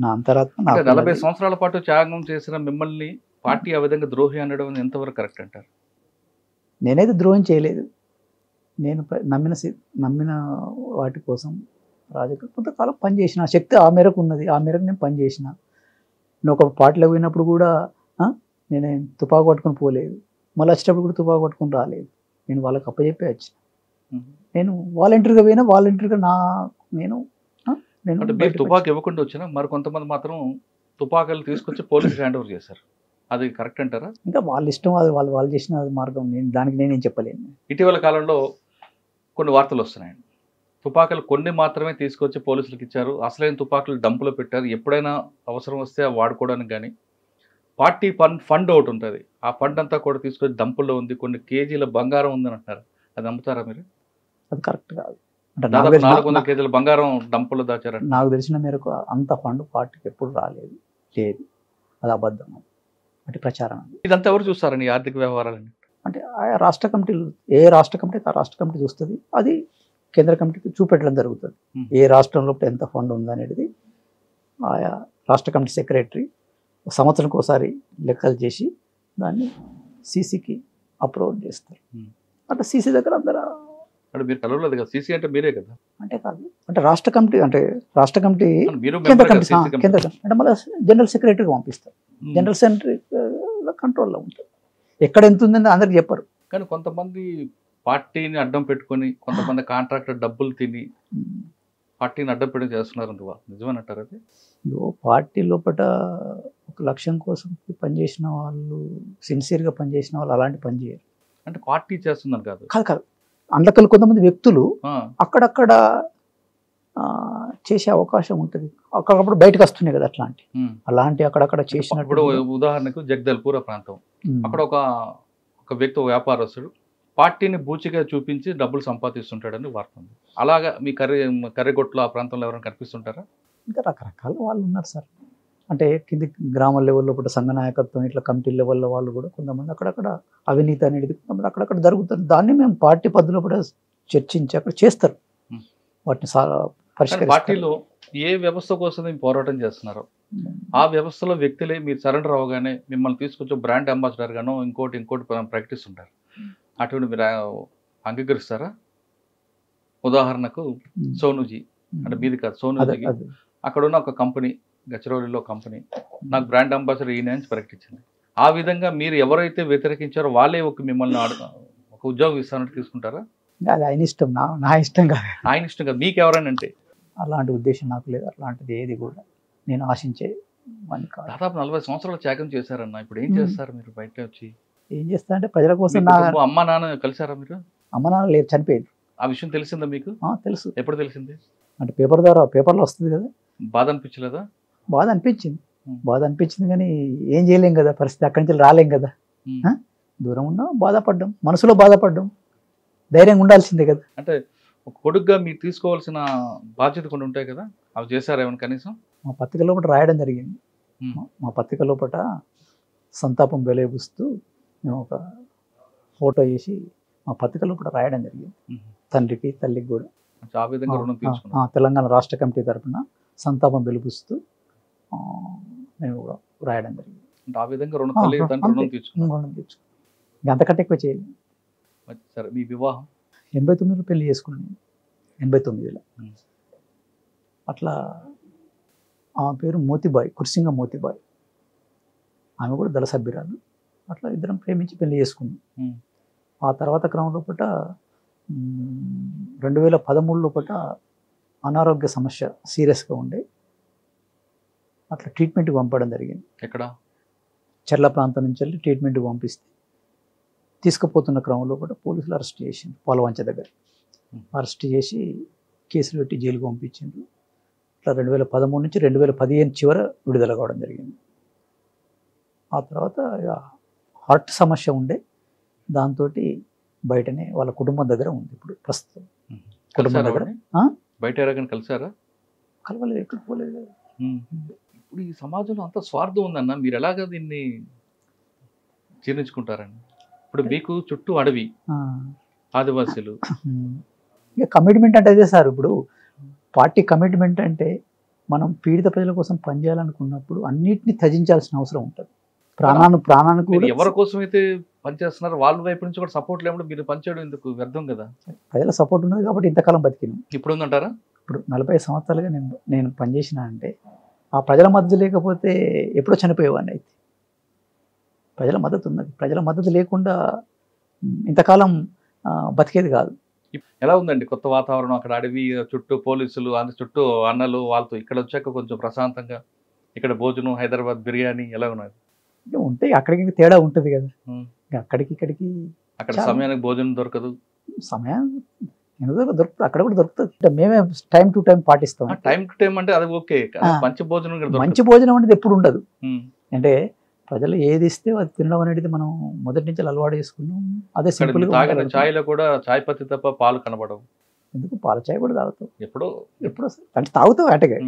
S3: నా అంతరాత్మ
S2: 40 సంవత్సరాల పాటు త్యాగం చేసిన మిమ్మల్ని పార్టీ ఆ విధంగా ద్రోహి అనడం ఎంతవరకు కరెక్ట్ అంటారు?
S3: నేనైతే ద్రోహం చేయలేదు. నేను నమ్మిన వాటి కోసం రాజకీయ కొంతకాలం పనిచేసిన శక్తి ఆ మేరకు ఉన్నది, ఆ మేరకు నేను పనిచేసిన. నేను ఒక పార్టీలో పోయినప్పుడు కూడా నేనేం తుపాకు పట్టుకొని పోలేదు, మళ్ళీ వచ్చేటప్పుడు కూడా తుపాకు పట్టుకొని రాలేదు. నేను వాళ్ళకి అప్పచెప్పే వచ్చిన. నేను వాలంటీర్గా పోయినా, వాలంటీర్గా నేను
S2: అంటే మీరు తుపాకు ఇవ్వకుండా వచ్చినా మరి కొంతమంది మాత్రం తుపాకులు తీసుకొచ్చి పోలీసు హ్యాండ్ ఓవర్ చేశారు. అది కరెక్ట్ అంటారా?
S3: ఇంకా వాళ్ళ ఇష్టం, అది వాళ్ళు చేసిన మార్గం. దానికి నేనేం చెప్పలేను.
S2: ఇటీవల కాలంలో కొన్ని వార్తలు వస్తున్నాయండి. తుపాకులు కొన్ని మాత్రమే తీసుకొచ్చి పోలీసులకు ఇచ్చారు, అసలైన తుపాకులు డంపులో పెట్టారు, ఎప్పుడైనా అవసరం వస్తే వాడుకోవడానికి. కానీ పార్టీ ఫండ్ ఒకటి ఉంటుంది, ఆ ఫండ్ అంతా కూడా తీసుకొచ్చి డంపుల్లో ఉంది, కొన్ని కేజీల బంగారం ఉందని అంటారు. అది నమ్ముతారా మీరు?
S3: అది కరెక్ట్ కాదు. అంటే
S2: దాదాపు 400 కేజీల బంగారం డంపుల్లో దాచారు.
S3: నాకు తెలిసిన మేరకు అంత ఫండ్ పార్టీకి ఎప్పుడు రాలేదు, లేదు. అది అబద్ధం, అంటే ప్రచారం.
S2: ఇదంతా ఎవరు చూస్తారని ఆర్థిక వ్యవహారాలని?
S3: అంటే ఆయా రాష్ట్ర కమిటీలు, ఏ రాష్ట్ర కమిటీ ఆ రాష్ట్ర కమిటీ చూస్తుంది, అది కేంద్ర కమిటీకి చూపెట్టడం జరుగుతుంది. ఏ రాష్ట్రంలో ఎంత ఫండ్ ఉందనేది ఆయా రాష్ట్ర కమిటీ సెక్రటరీ సంవత్సరానికి ఒకసారి లెక్కలు చేసి దాన్ని సీసీకి అప్రూవ్ చేస్తారు. అంటే సీసీ దగ్గర అందరూ
S2: అంటే మీరు కలవలేదు కదా, సీసీ అంటే మీరే కదా.
S3: అంటే కాదు, అంటే రాష్ట్ర కమిటీ, అంటే రాష్ట్ర కమిటీ
S2: మీరు
S3: కేంద్ర కమిటీ అంటే మళ్ళీ జనరల్ సెక్రటరీకి పంపిస్తారు. జనరల్ సెక్రటరీ కంట్రోల్లో ఉంటుంది. ఎక్కడ ఎంత ఉందని అందరికి చెప్పరు.
S2: కానీ కొంతమంది పార్టీని అడ్డం పెట్టుకొని, కొంతమంది కాంట్రాక్టర్ డబ్బులు తిని పార్టీని అడ్డం పెట్టి చేస్తున్నారు. నిజమేనంటారు అది?
S3: పార్టీ లోపల ఒక లక్ష్యం కోసం పనిచేసిన వాళ్ళు, సిన్సియర్గా పనిచేసిన వాళ్ళు అలాంటి పని చేయరు.
S2: అంటే పార్టీ చేస్తుందని కాదు,
S3: కాదు. అందులో కొంతమంది వ్యక్తులు అక్కడక్కడ చేసే అవకాశం ఉంటుంది, అక్కడప్పుడు బయటకు వస్తున్నాయి కదా అలాంటి అక్కడక్కడ చేసినప్పుడు.
S2: ఉదాహరణకు జగదల్పూర్ ప్రాంతం, అక్కడ ఒక వ్యక్తి, ఒక వ్యాపారస్తుడు పార్టీని బూచిగా చూపించి డబ్బులు సంపాదిస్తుంటాడని వార్త ఉంది. అలాగా మీ కర్రెగొట్లో ఆ ప్రాంతంలో ఎవరైనా కనిపిస్తుంటారా?
S3: ఇంకా రకరకాల వాళ్ళు ఉన్నారు సార్. అంటే కింది గ్రామ లెవెల్లో కూడా సంఘ నాయకత్వం, ఇట్లా కమిటీ లెవెల్లో వాళ్ళు కూడా కొంతమంది అక్కడక్కడ అవినీతి అనేది కొంతమంది అక్కడక్కడ జరుగుతుంది. దాన్ని మేము పార్టీ పద్ధతిలో కూడా చర్చించి అక్కడ చేస్తారు, వాటిని పరిష్కరిస్తారు.
S2: పార్టీలో ఏ వ్యవస్థ కోసం మీరు పోరాటం చేస్తున్నారో ఆ వ్యవస్థలో వ్యక్తులే మీరు సరెండర్ అవగానే మిమ్మల్ని తీసుకొచ్చి బ్రాండ్ అంబాసిడర్ గానో ఇంకోటి ప్రకటిస్తుంటారు. అటువంటి మీరు అంగీకరిస్తారా? ఉదాహరణకు సోనూజీ, అంటే మీది కాదు, సోనూజీకి అక్కడ ఉన్న ఒక కంపెనీ, గచ్చిరౌలిలో కంపెనీ, నాకు బ్రాండ్ అంబాసిడర్ ఈయన అని ప్రకటించింది. ఆ విధంగా మీరు ఎవరైతే వ్యతిరేకించారో వాళ్ళే మిమ్మల్ని ఒక ఉద్యోగం ఇస్తానంటే తీసుకుంటారా?
S3: అది ఆయన ఇష్టం, నా ఇష్టం కాదు.
S2: ఆయన ఇష్టం కాదు, మీకు ఎవరైనా అంటే?
S3: అలాంటి ఉద్దేశం నాకు లేదు, అలాంటిది ఏది కూడా నేను ఆశించే వాడిని కాదు.
S2: దాదాపు 40 సంవత్సరాలు త్యాగం చేశారన్న, ఇప్పుడు ఏం చేస్తారు మీరు? బయట వచ్చి
S3: ఏం చేస్తా అంటే ప్రజల కోసం.
S2: అమ్మ నాన్న కలిసారా మీరు?
S3: అమ్మ నాన్న లేదు, చనిపోయింది.
S2: ఆ విషయం తెలిసిందా మీకు?
S3: తెలుసు.
S2: ఎప్పుడు తెలిసింది?
S3: అంటే పేపర్లో వస్తుంది కదా.
S2: బాధ అనిపించలేదా?
S3: బాధ అనిపించింది కానీ ఏం చేయలేం కదా, పరిస్థితి అక్కడి నుంచి రాలేం కదా. దూరం ఉన్నా బాధపడ్డాం, మనసులో బాధపడ్డాం, ధైర్యంగా ఉండాల్సిందే కదా.
S2: అంటే ఒక కొడుకుగా మీరు తీసుకోవాల్సిన బాధ్యత కొన్ని ఉంటాయి కదా, అవి చేశారా ఏమైనా కనీసం?
S3: మా పత్రిక లోపల రాయడం జరిగింది. మా పత్రిక లోపల సంతాపం వెలిబుస్తూ మేము ఒక ఫోటో వేసి మా పత్రిక లోపల రాయడం జరిగింది, తండ్రికి తల్లికి కూడా.
S2: ఆ విధంగా రుణం తీసుకున్నాం.
S3: తెలంగాణ రాష్ట్ర కమిటీ తరఫున సంతాపం వెలిబుస్తూ మేము కూడా రాయడం జరిగింది.
S2: ఆ విధంగా రుణం తీసుకున్నాం.
S3: అంతకంటే ఎక్కువ చేయలేదు.
S2: సరే, మీ వివాహం
S3: 89లో పెళ్లి చేసుకున్నాను. 89లో అట్లా. ఆమె పేరు మోతిబాయ్, కుర్సింగ మోతిబాయ్. ఆమె కూడా దళ సభ్యురాలు. అట్లా ఇద్దరం ప్రేమించి పెళ్లి చేసుకున్నాం. ఆ తర్వాత క్రమం లోపల 2013 లోపల అనారోగ్య సమస్య సీరియస్గా ఉండే, అట్లా ట్రీట్మెంట్కి పంపడం జరిగింది.
S2: ఎక్కడ?
S3: చెర్ల ప్రాంతం నుంచి వెళ్ళి ట్రీట్మెంట్కి పంపిస్తే తీసుకుపోతున్న క్రమంలో కూడా పోలీసులు అరెస్ట్ చేసింది. పాలవంచ దగ్గర అరెస్ట్ చేసి కేసులు పెట్టి జైలుకు పంపించిండ్రు. ఇట్లా 2013 నుంచి 2015 చివర విడుదల కావడం జరిగింది. ఆ తర్వాత హార్ట్ సమస్య ఉండే, దాంతో బయటనే వాళ్ళ కుటుంబం దగ్గర ఉంది ఇప్పుడు ప్రస్తుతం. కుటుంబం దగ్గర
S2: బయట ఎవరైనా కలిసారా?
S3: కలవలేదు, ఎక్కడ పోలేదు.
S2: ఇప్పుడు ఈ సమాజంలో అంత స్వార్థం ఉందన్న, మీరు ఎలాగ దీన్ని జీర్ణించుకుంటారండి? ఇప్పుడు మీకు చుట్టూ అడవి, ఆదివాసీలు.
S3: ఇక కమిట్మెంట్ అంటే అదే సార్. ఇప్పుడు పార్టీ కమిట్మెంట్ అంటే మనం పీడిత ప్రజల కోసం పనిచేయాలనుకున్నప్పుడు అన్నిటిని త్యజించాల్సిన అవసరం ఉంటుంది. ప్రాణానికి కూడా
S2: ఎవరి కోసం అయితే పనిచేస్తున్నారు వాళ్ళ వైపు నుంచి కూడా సపోర్ట్ లేకుండా మీరు పనిచేయడం ఎందుకు? వ్యర్థం కదా.
S3: ప్రజల సపోర్ట్ ఉన్నది కాబట్టి ఇంతకాలం బతికినాం.
S2: ఇప్పుడు ఉందంటారా?
S3: ఇప్పుడు 40 సంవత్సరాలుగా నేను పనిచేసిన అంటే ఆ ప్రజల మద్దతు లేకపోతే ఎప్పుడో చనిపోయేవాడిని అయితే. ప్రజల మద్దతు ఉన్నది. ప్రజల మద్దతు లేకుండా ఇంతకాలం బతికేది కాదు.
S2: ఎలా ఉందండి కొత్త వాతావరణం? అక్కడ అడవి చుట్టూ పోలీసులు, అందు చుట్టూ అన్నలు వాళ్ళతో ఇక్కడ వచ్చాక కొంచెం ప్రశాంతంగా, ఇక్కడ భోజనం, హైదరాబాద్ బిర్యానీ ఎలా ఉన్నది?
S3: ఉంటాయి, అక్కడికి తేడా ఉంటుంది కదా. అక్కడికి ఇక్కడికి
S2: అక్కడ సమయానికి భోజనం దొరకదు.
S3: సమయం ఎందుకు దొరుకుతుంది, అక్కడ కూడా దొరుకుతుంది. అంటే మేమే టైం టు టైం పాటిస్తాం.
S2: టైం టు టైం అంటే అది ఓకే, మంచి భోజనం
S3: మంచి భోజనం అనేది ఎప్పుడు ఉండదు. అంటే ప్రజలు ఏది ఇస్తే అది తినడం అనేది మనం మొదటి నుంచి అలవాటు చేసుకున్నాం. అదే సింపుల్ గా.
S2: చాయ్లో కూడా చాయ్ పత్తి తప్ప పాలు కనబడవు.
S3: ఎందుకు పాల చాయ్ కూడా తాగుతావు
S2: ఎప్పుడో
S3: అంటే తాగుతావు, అటగా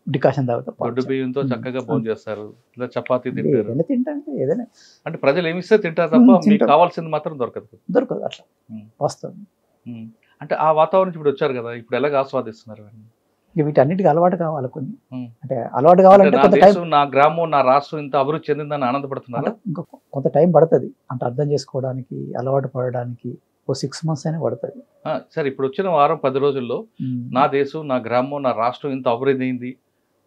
S3: డికాషన్ తాగుతావు.
S2: దొడ్డు బియ్యంతో చక్కగా భోజనం చేస్తారు, ఇలా చపాతీ తింటారు.
S3: ఏదైనా తింటాం, ఏదైనా
S2: అంటే ప్రజలు ఏమిస్తే తింటారు తప్ప మీకు కావాల్సింది మాత్రం దొరకదు
S3: అట్లా వాస్తవం.
S2: అంటే ఆ వాతావరణం ఇప్పుడు వచ్చారు కదా, ఇప్పుడు ఎలాగ ఆస్వాదిస్తున్నారు?
S3: వీటన్నిటికీ అలవాటు కావాలి కొన్ని. అంటే అలవాటు కావాలంటే కొంత టైం.
S2: నా గ్రామం, నా రాష్ట్రం ఇంత అభివృద్ధి చెందిందని ఆనందపడుతున్నారు.
S3: ఇంకా కొంత టైం పడుతుంది అంటే అర్థం చేసుకోవడానికి, అలవాటు పడడానికి. ఓ 6 months అయినా పడుతుంది.
S2: సరే, ఇప్పుడు వచ్చిన వారం 10 రోజుల్లో నా దేశం, నా గ్రామం, నా రాష్ట్రం ఇంత అభివృద్ధి అయింది,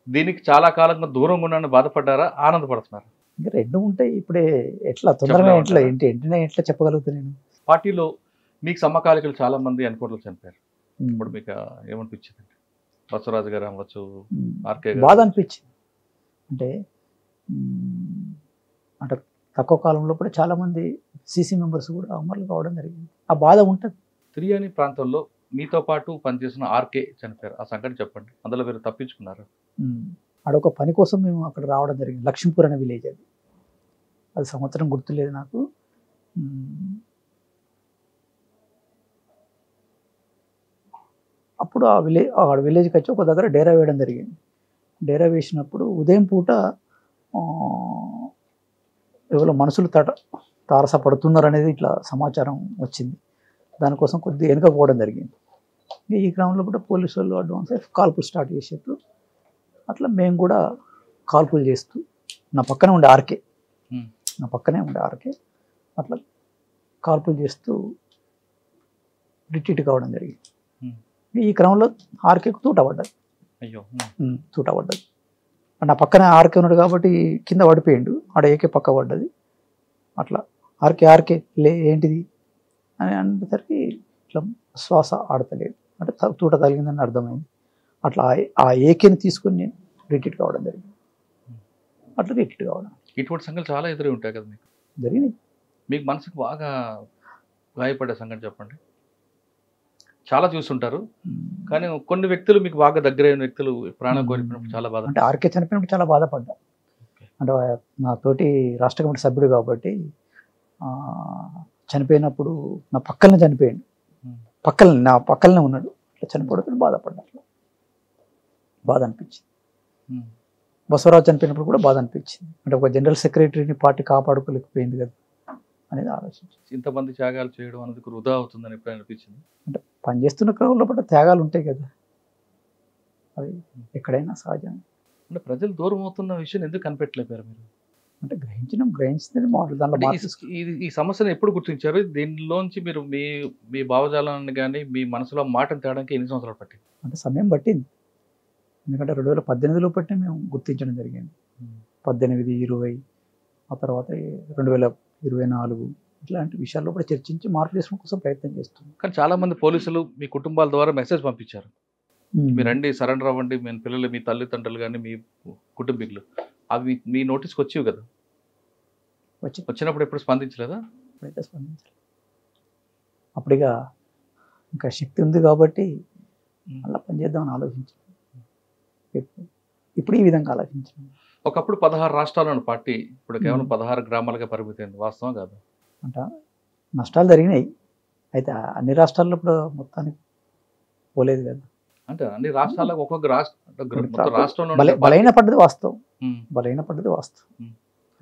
S2: దీనికి చాలా కాలంగా దూరంగా ఉన్నాను బాధపడ్డారా, ఆనందపడుతున్నారా?
S3: ఇంకా రెండు ఉంటాయి. ఇప్పుడే ఎట్లా తొందరగా ఎట్లా చెప్పగలుగుతా నేను?
S2: పార్టీలో మీకు సమకాలికలు చాలా మంది అనుకోవట్లు చనిపోయారు. ఇప్పుడు మీకు ఏమనిపించింది? బసవరాజు గారు అవ్వచ్చు, ఆర్కే గారు.
S3: బాధ అనిపించింది. అంటే అంటే తక్కువ కాలంలో కూడా చాలా మంది సీసీ మెంబర్స్ కూడా అమరులు కావడం జరిగింది. ఆ బాధ ఉంటుంది.
S2: తిరియాని ప్రాంతంలో మీతో పాటు పనిచేసిన ఆర్కే చనిపోయారు, ఆ సంఘటన చెప్పండి. అందులో మీరు తప్పించుకున్నారు.
S3: ఆడొక పని కోసం మేము అక్కడ రావడం జరిగింది. లక్ష్మీపూర్ అనే విలేజ్ అది సంవత్సరం గుర్తులేదు నాకు. అప్పుడు ఆ విలేజ్కి వచ్చి ఒక దగ్గర డేరా వేయడం జరిగింది. డేరా వేసినప్పుడు ఉదయం పూట ఎవరో మనుషులు తారసపడుతున్నారు అనేది ఇట్లా సమాచారం వచ్చింది. దానికోసం కొద్దిగా వెనుకపోవడం జరిగింది. ఈ క్రమంలో కూడా పోలీసు వాళ్ళు అడ్వాన్స్ కాల్పులు స్టార్ట్ చేసేట్టు అట్లా మేము కూడా కాల్పులు చేస్తూ నా పక్కనే ఉండే ఆర్కే అట్లా కాల్పులు చేస్తూ రిట్రీట్ కావడం జరిగింది. ఈ క్రమంలో ఆర్కేకు తూటపడ్డది. నా పక్కన ఆర్కే ఉన్నాడు కాబట్టి కింద పడిపోయిండు. ఆడ ఏకే పక్క పడ్డది. అట్లా ఆర్కే లే ఏంటిది అని అనేసరికి ఇట్లా శ్వాస ఆడతలేదు, అంటే తూట తగిలిందని అర్థమైంది. అట్లా ఆ ఏకేని తీసుకుని నేను రిట్రీట్ కావడం జరిగింది. అట్లా రిట్రీట్ కావడం.
S2: ఇటువంటి సంఘటనలు చాలా ఎదురు ఉంటాయి కదా మీకు?
S3: జరిగినాయి.
S2: మీకు మనసుకు బాగా గాయపడే సంఘటన చెప్పండి. చాలా చూస్తుంటారు, కానీ కొన్ని వ్యక్తులు మీకు బాగా దగ్గరైన వ్యక్తులు ప్రాణం కోల్పోయినప్పుడు చాలా బాధ.
S3: అంటే ఆర్కే చనిపోయినప్పుడు చాలా బాధపడ్డా. అంటే నా తోటి రాష్ట్ర కమిటీ సభ్యుడు కాబట్టి చనిపోయినప్పుడు నా పక్కనే చనిపోయాడు. నా పక్కనే ఉన్నాడు. అట్లా చనిపోవడం బాధపడ్డా. అట్లా బాధ అనిపించింది. బసవరాజు చనిపోయినప్పుడు కూడా బాధ అనిపించింది. అంటే ఒక జనరల్ సెక్రటరీని పార్టీ కాపాడుకోలేకపోయింది కదా అనేది ఆలోచించి.
S2: ఇంతమంది త్యాగాలు చేయడం అనేది వృధా అవుతుందని ఎప్పుడు అనిపించింది? అంటే
S3: పనిచేస్తున్న క్రమంలో పట్ల త్యాగాలు ఉంటాయి కదా, అవి ఎక్కడైనా సహజం.
S2: అంటే ప్రజలు దూరం అవుతున్న విషయం ఎందుకు కనిపెట్టలేపారు మీరు?
S3: అంటే గ్రహించిన దాంట్లో
S2: ఈ సమస్యను ఎప్పుడు గుర్తించారు? దీనిలోంచి మీరు మీ భావజాలాన్ని కానీ మీ మనసులో మాటను తేడానికి ఎన్ని సంవత్సరాలు పట్టింది?
S3: అంటే సమయం పట్టింది. ఎందుకంటే 2018లో పట్టిన మేము గుర్తించడం జరిగింది. 18, 20, ఆ తర్వాత 2024 ఇట్లాంటి విషయాల్లో కూడా చర్చించి మార్పు చేసుకోవడం కోసం ప్రయత్నం చేస్తున్నాం.
S2: కానీ చాలా మంది పోలీసులు మీ కుటుంబాల ద్వారా మెసేజ్ పంపించారు, మీరు రండి, సరెండర్ అవ్వండి, మీ పిల్లలు, మీ తల్లిదండ్రులు కానీ మీ కుటుంబీకులు. అవి మీ నోటీస్కి వచ్చేవి కదా? వచ్చినప్పుడు ఎప్పుడు స్పందించలేదా?
S3: అయితే స్పందించలేదు. అప్పుడిగా ఇంకా శక్తి ఉంది కాబట్టి అలా పనిచేద్దామని ఆలోచించాను. ఇప్పుడు ఈ విధంగా ఆలోచించాను.
S2: ఒకప్పుడు 16 రాష్ట్రాలను పార్టీ, ఇప్పుడు కేవలం 16 గ్రామాలుగా పరిమితమైంది, వాస్తవం కాదు?
S3: అంటే నష్టాలు జరిగినాయి. అయితే అన్ని రాష్ట్రాల్లో ఇప్పుడు మొత్తానికి పోలేదు కదా.
S2: అంటే అన్ని రాష్ట్రాలకు ఒక్కొక్క రాష్ట్రంలో
S3: బలైన పడ్డది వాస్తవం.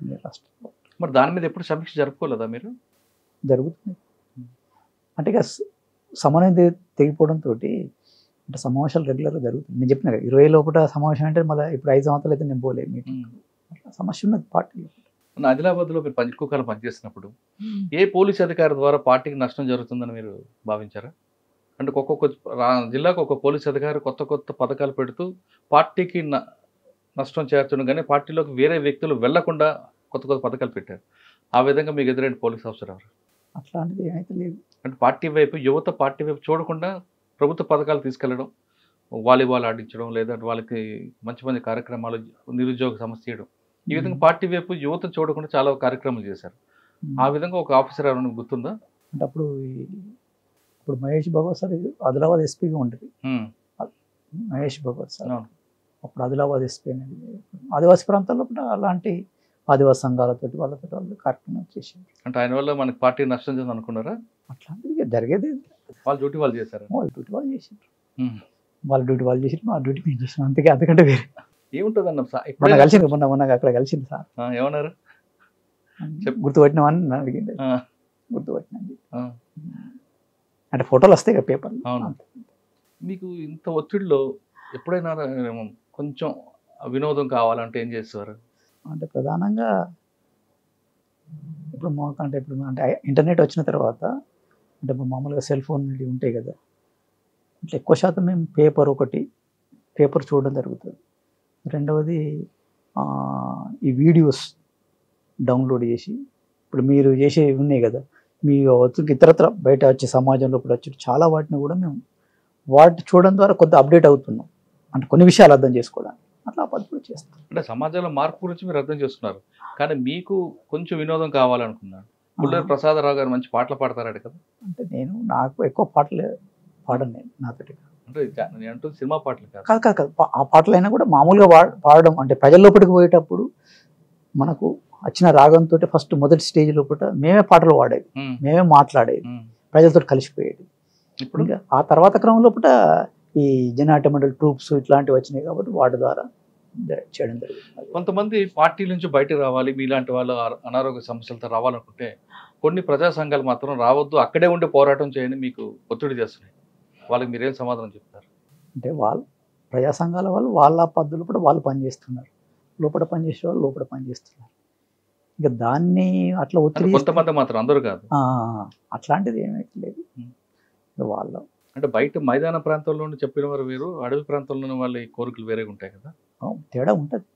S3: అన్ని రాష్ట్రాల్లో.
S2: మరి దాని మీద ఎప్పుడు సమీక్ష జరుపుకోలేదా మీరు?
S3: జరుగుతుంది. అంటే ఇక సమన్వయం తెగిపోవడంతో అంటే సమావేశాలు రెగ్యులర్గా జరుగుతుంది. నేను చెప్పిన 20 లోపల సమావేశం అంటే మళ్ళీ ఇప్పుడు 5 సంవత్సరాలు అయితే నేను పోలేదు మీటింగ్. అట్లా సమస్య ఉన్నది పార్టీలో.
S2: ఆదిలాబాద్లో మీరు ఎక్కువ కాలం పనిచేసినప్పుడు ఏ పోలీస్ అధికారి ద్వారా పార్టీకి నష్టం జరుగుతుందని మీరు భావించారా? అంటే ఒక్కొక్క జిల్లాకు ఒక పోలీస్ అధికారి కొత్త కొత్త పథకాలు పెడుతూ పార్టీకి నష్టం చేర్చడం, కానీ పార్టీలోకి వేరే వ్యక్తులు వెళ్లకుండా కొత్త కొత్త పథకాలు పెట్టారు. ఆ విధంగా మీకు ఎదురైన పోలీస్ ఆఫీసర్ ఎవరు?
S3: అట్లాంటిది ఏమైతే లేదు.
S2: అంటే పార్టీ వైపు, యువత పార్టీ వైపు చూడకుండా ప్రభుత్వ పథకాలు తీసుకెళ్లడం, వాలీబాల్ ఆడించడం, లేదా వాళ్ళకి మంచి మంచి కార్యక్రమాలు, నిరుద్యోగ సమస్య చేయడం, ఈ విధంగా పార్టీ వైపు యువత చూడకుండా చాలా కార్యక్రమాలు చేశారు. ఆ విధంగా ఒక ఆఫీసర్ ఎవరైనా గుర్తుందా?
S3: అంటే అప్పుడు మహేష్ భగవత్ సార్ ఆదిలాబాద్ ఎస్పీగా ఉండేది. మహేష్ భగవత్ సార్ అప్పుడు ఆదిలాబాద్ ఎస్పీ అనేది. ఆదివాసీ ప్రాంతాల్లో కూడా అలాంటి ఆదివాసీ సంఘాలతో వాళ్ళతో వాళ్ళు కార్యక్రమం చేశారు.
S2: అంటే ఆయన వల్ల మనకి పార్టీ నష్టం చెంది అనుకున్నారా?
S3: అట్లాంటిది జరిగేది.
S2: వాళ్ళ డ్యూటీ వాళ్ళు చేశారు.
S3: వాళ్ళ డ్యూటీ వాళ్ళు చేసారు. వాళ్ళ డ్యూటీ వాళ్ళు చేసి మా డ్యూటీ మేము చేసాం. అంతకే అంతకంటే వేరే
S2: ఏముంటుంది అన్న.
S3: మొన్న కలిసింది, మొన్న అక్కడ కలిసింది సార్.
S2: ఏమన్నారు?
S3: గుర్తుపట్టినామని నన్ను అడిగింది. గుర్తుపట్టినండి అంటే ఫోటోలు వస్తాయి కదా పేపర్లు.
S2: మీకు ఇంత ఒత్తిడిలో ఎప్పుడైనా కొంచెం వినోదం కావాలంటే ఏం చేస్తారు?
S3: అంటే ప్రధానంగా ఇప్పుడు అంటే ఇంటర్నెట్ వచ్చిన తర్వాత అంటే ఇప్పుడు మామూలుగా సెల్ ఫోన్ ఉంటాయి కదా, ఇట్లా ఎక్కువ శాతం మేము పేపర్ చూడడం జరుగుతుంది. రెండవది ఈ వీడియోస్ డౌన్లోడ్ చేసి, ఇప్పుడు మీరు చేసేవి ఉన్నాయి కదా, మీ ఇతరత్ర బయట వచ్చే సమాజంలో ఇప్పుడు వచ్చి చాలా వాటిని కూడా మేము చూడడం ద్వారా కొద్ది అప్డేట్ అవుతున్నాం. అంటే కొన్ని విషయాలు అర్థం చేసుకోవడానికి అట్లా పద్ధతులు చేస్తాం.
S2: అంటే సమాజంలో మార్పు గురించి మీరు అర్థం చేస్తున్నారు, కానీ మీకు కొంచెం వినోదం కావాలనుకున్నాను. పుల్లూరి ప్రసాదరావు గారు మంచి పాటలు పాడతారట కదా?
S3: అంటే నాకు ఎక్కువ పాటలు పాడను నేను నాతోటి.
S2: అంటే నేను అంటూ సినిమా పాటలు
S3: కాదు. ఆ పాటలైనా కూడా మామూలుగా పాడడం అంటే ప్రజల లోపలికి పోయేటప్పుడు మనకు వచ్చిన రాగంతో ఫస్ట్ మొదటి స్టేజ్ లోపల మేమే పాటలు పాడేది, మేమే మాట్లాడేది, ప్రజలతో కలిసిపోయేది. ఇప్పుడు ఆ తర్వాత క్రమం లోపల ఈ జన ఆటోమేటిక్ ట్రూప్స్ ఇట్లాంటివి వచ్చినాయి కాబట్టి వాటి ద్వారా చేయడం జరిగింది.
S2: కొంతమంది పార్టీ నుంచి బయటకు రావాలి, మీలాంటి వాళ్ళు అనారోగ్య సమస్యలతో రావాలనుకుంటే కొన్ని ప్రజా సంఘాలు మాత్రం రావద్దు, అక్కడే ఉండి పోరాటం చేయండి మీకు ఒత్తిడి చేస్తున్నాయి. వాళ్ళకి మీరేం సమాధానం చెప్తారు?
S3: అంటే వాళ్ళు ప్రజా సంఘాల వాళ్ళు వాళ్ళ పద్ధతులు కూడా వాళ్ళు పనిచేస్తున్నారు, లోపల పనిచేసే వాళ్ళు లోపల పనిచేస్తున్నారు. ఇంకా దాన్ని అట్లా ఒత్తిడి
S2: కొంతమంది మాత్రం, అందరూ కాదు,
S3: అట్లాంటిది ఏమైతే లేదు. వాళ్ళు
S2: అంటే బయట మైదాన ప్రాంతంలో చెప్పిన వారు వేరు, అడవి ప్రాంతంలోని వాళ్ళ కోరికలు వేరేగా ఉంటాయి కదా,
S3: తేడా ఉంటుంది.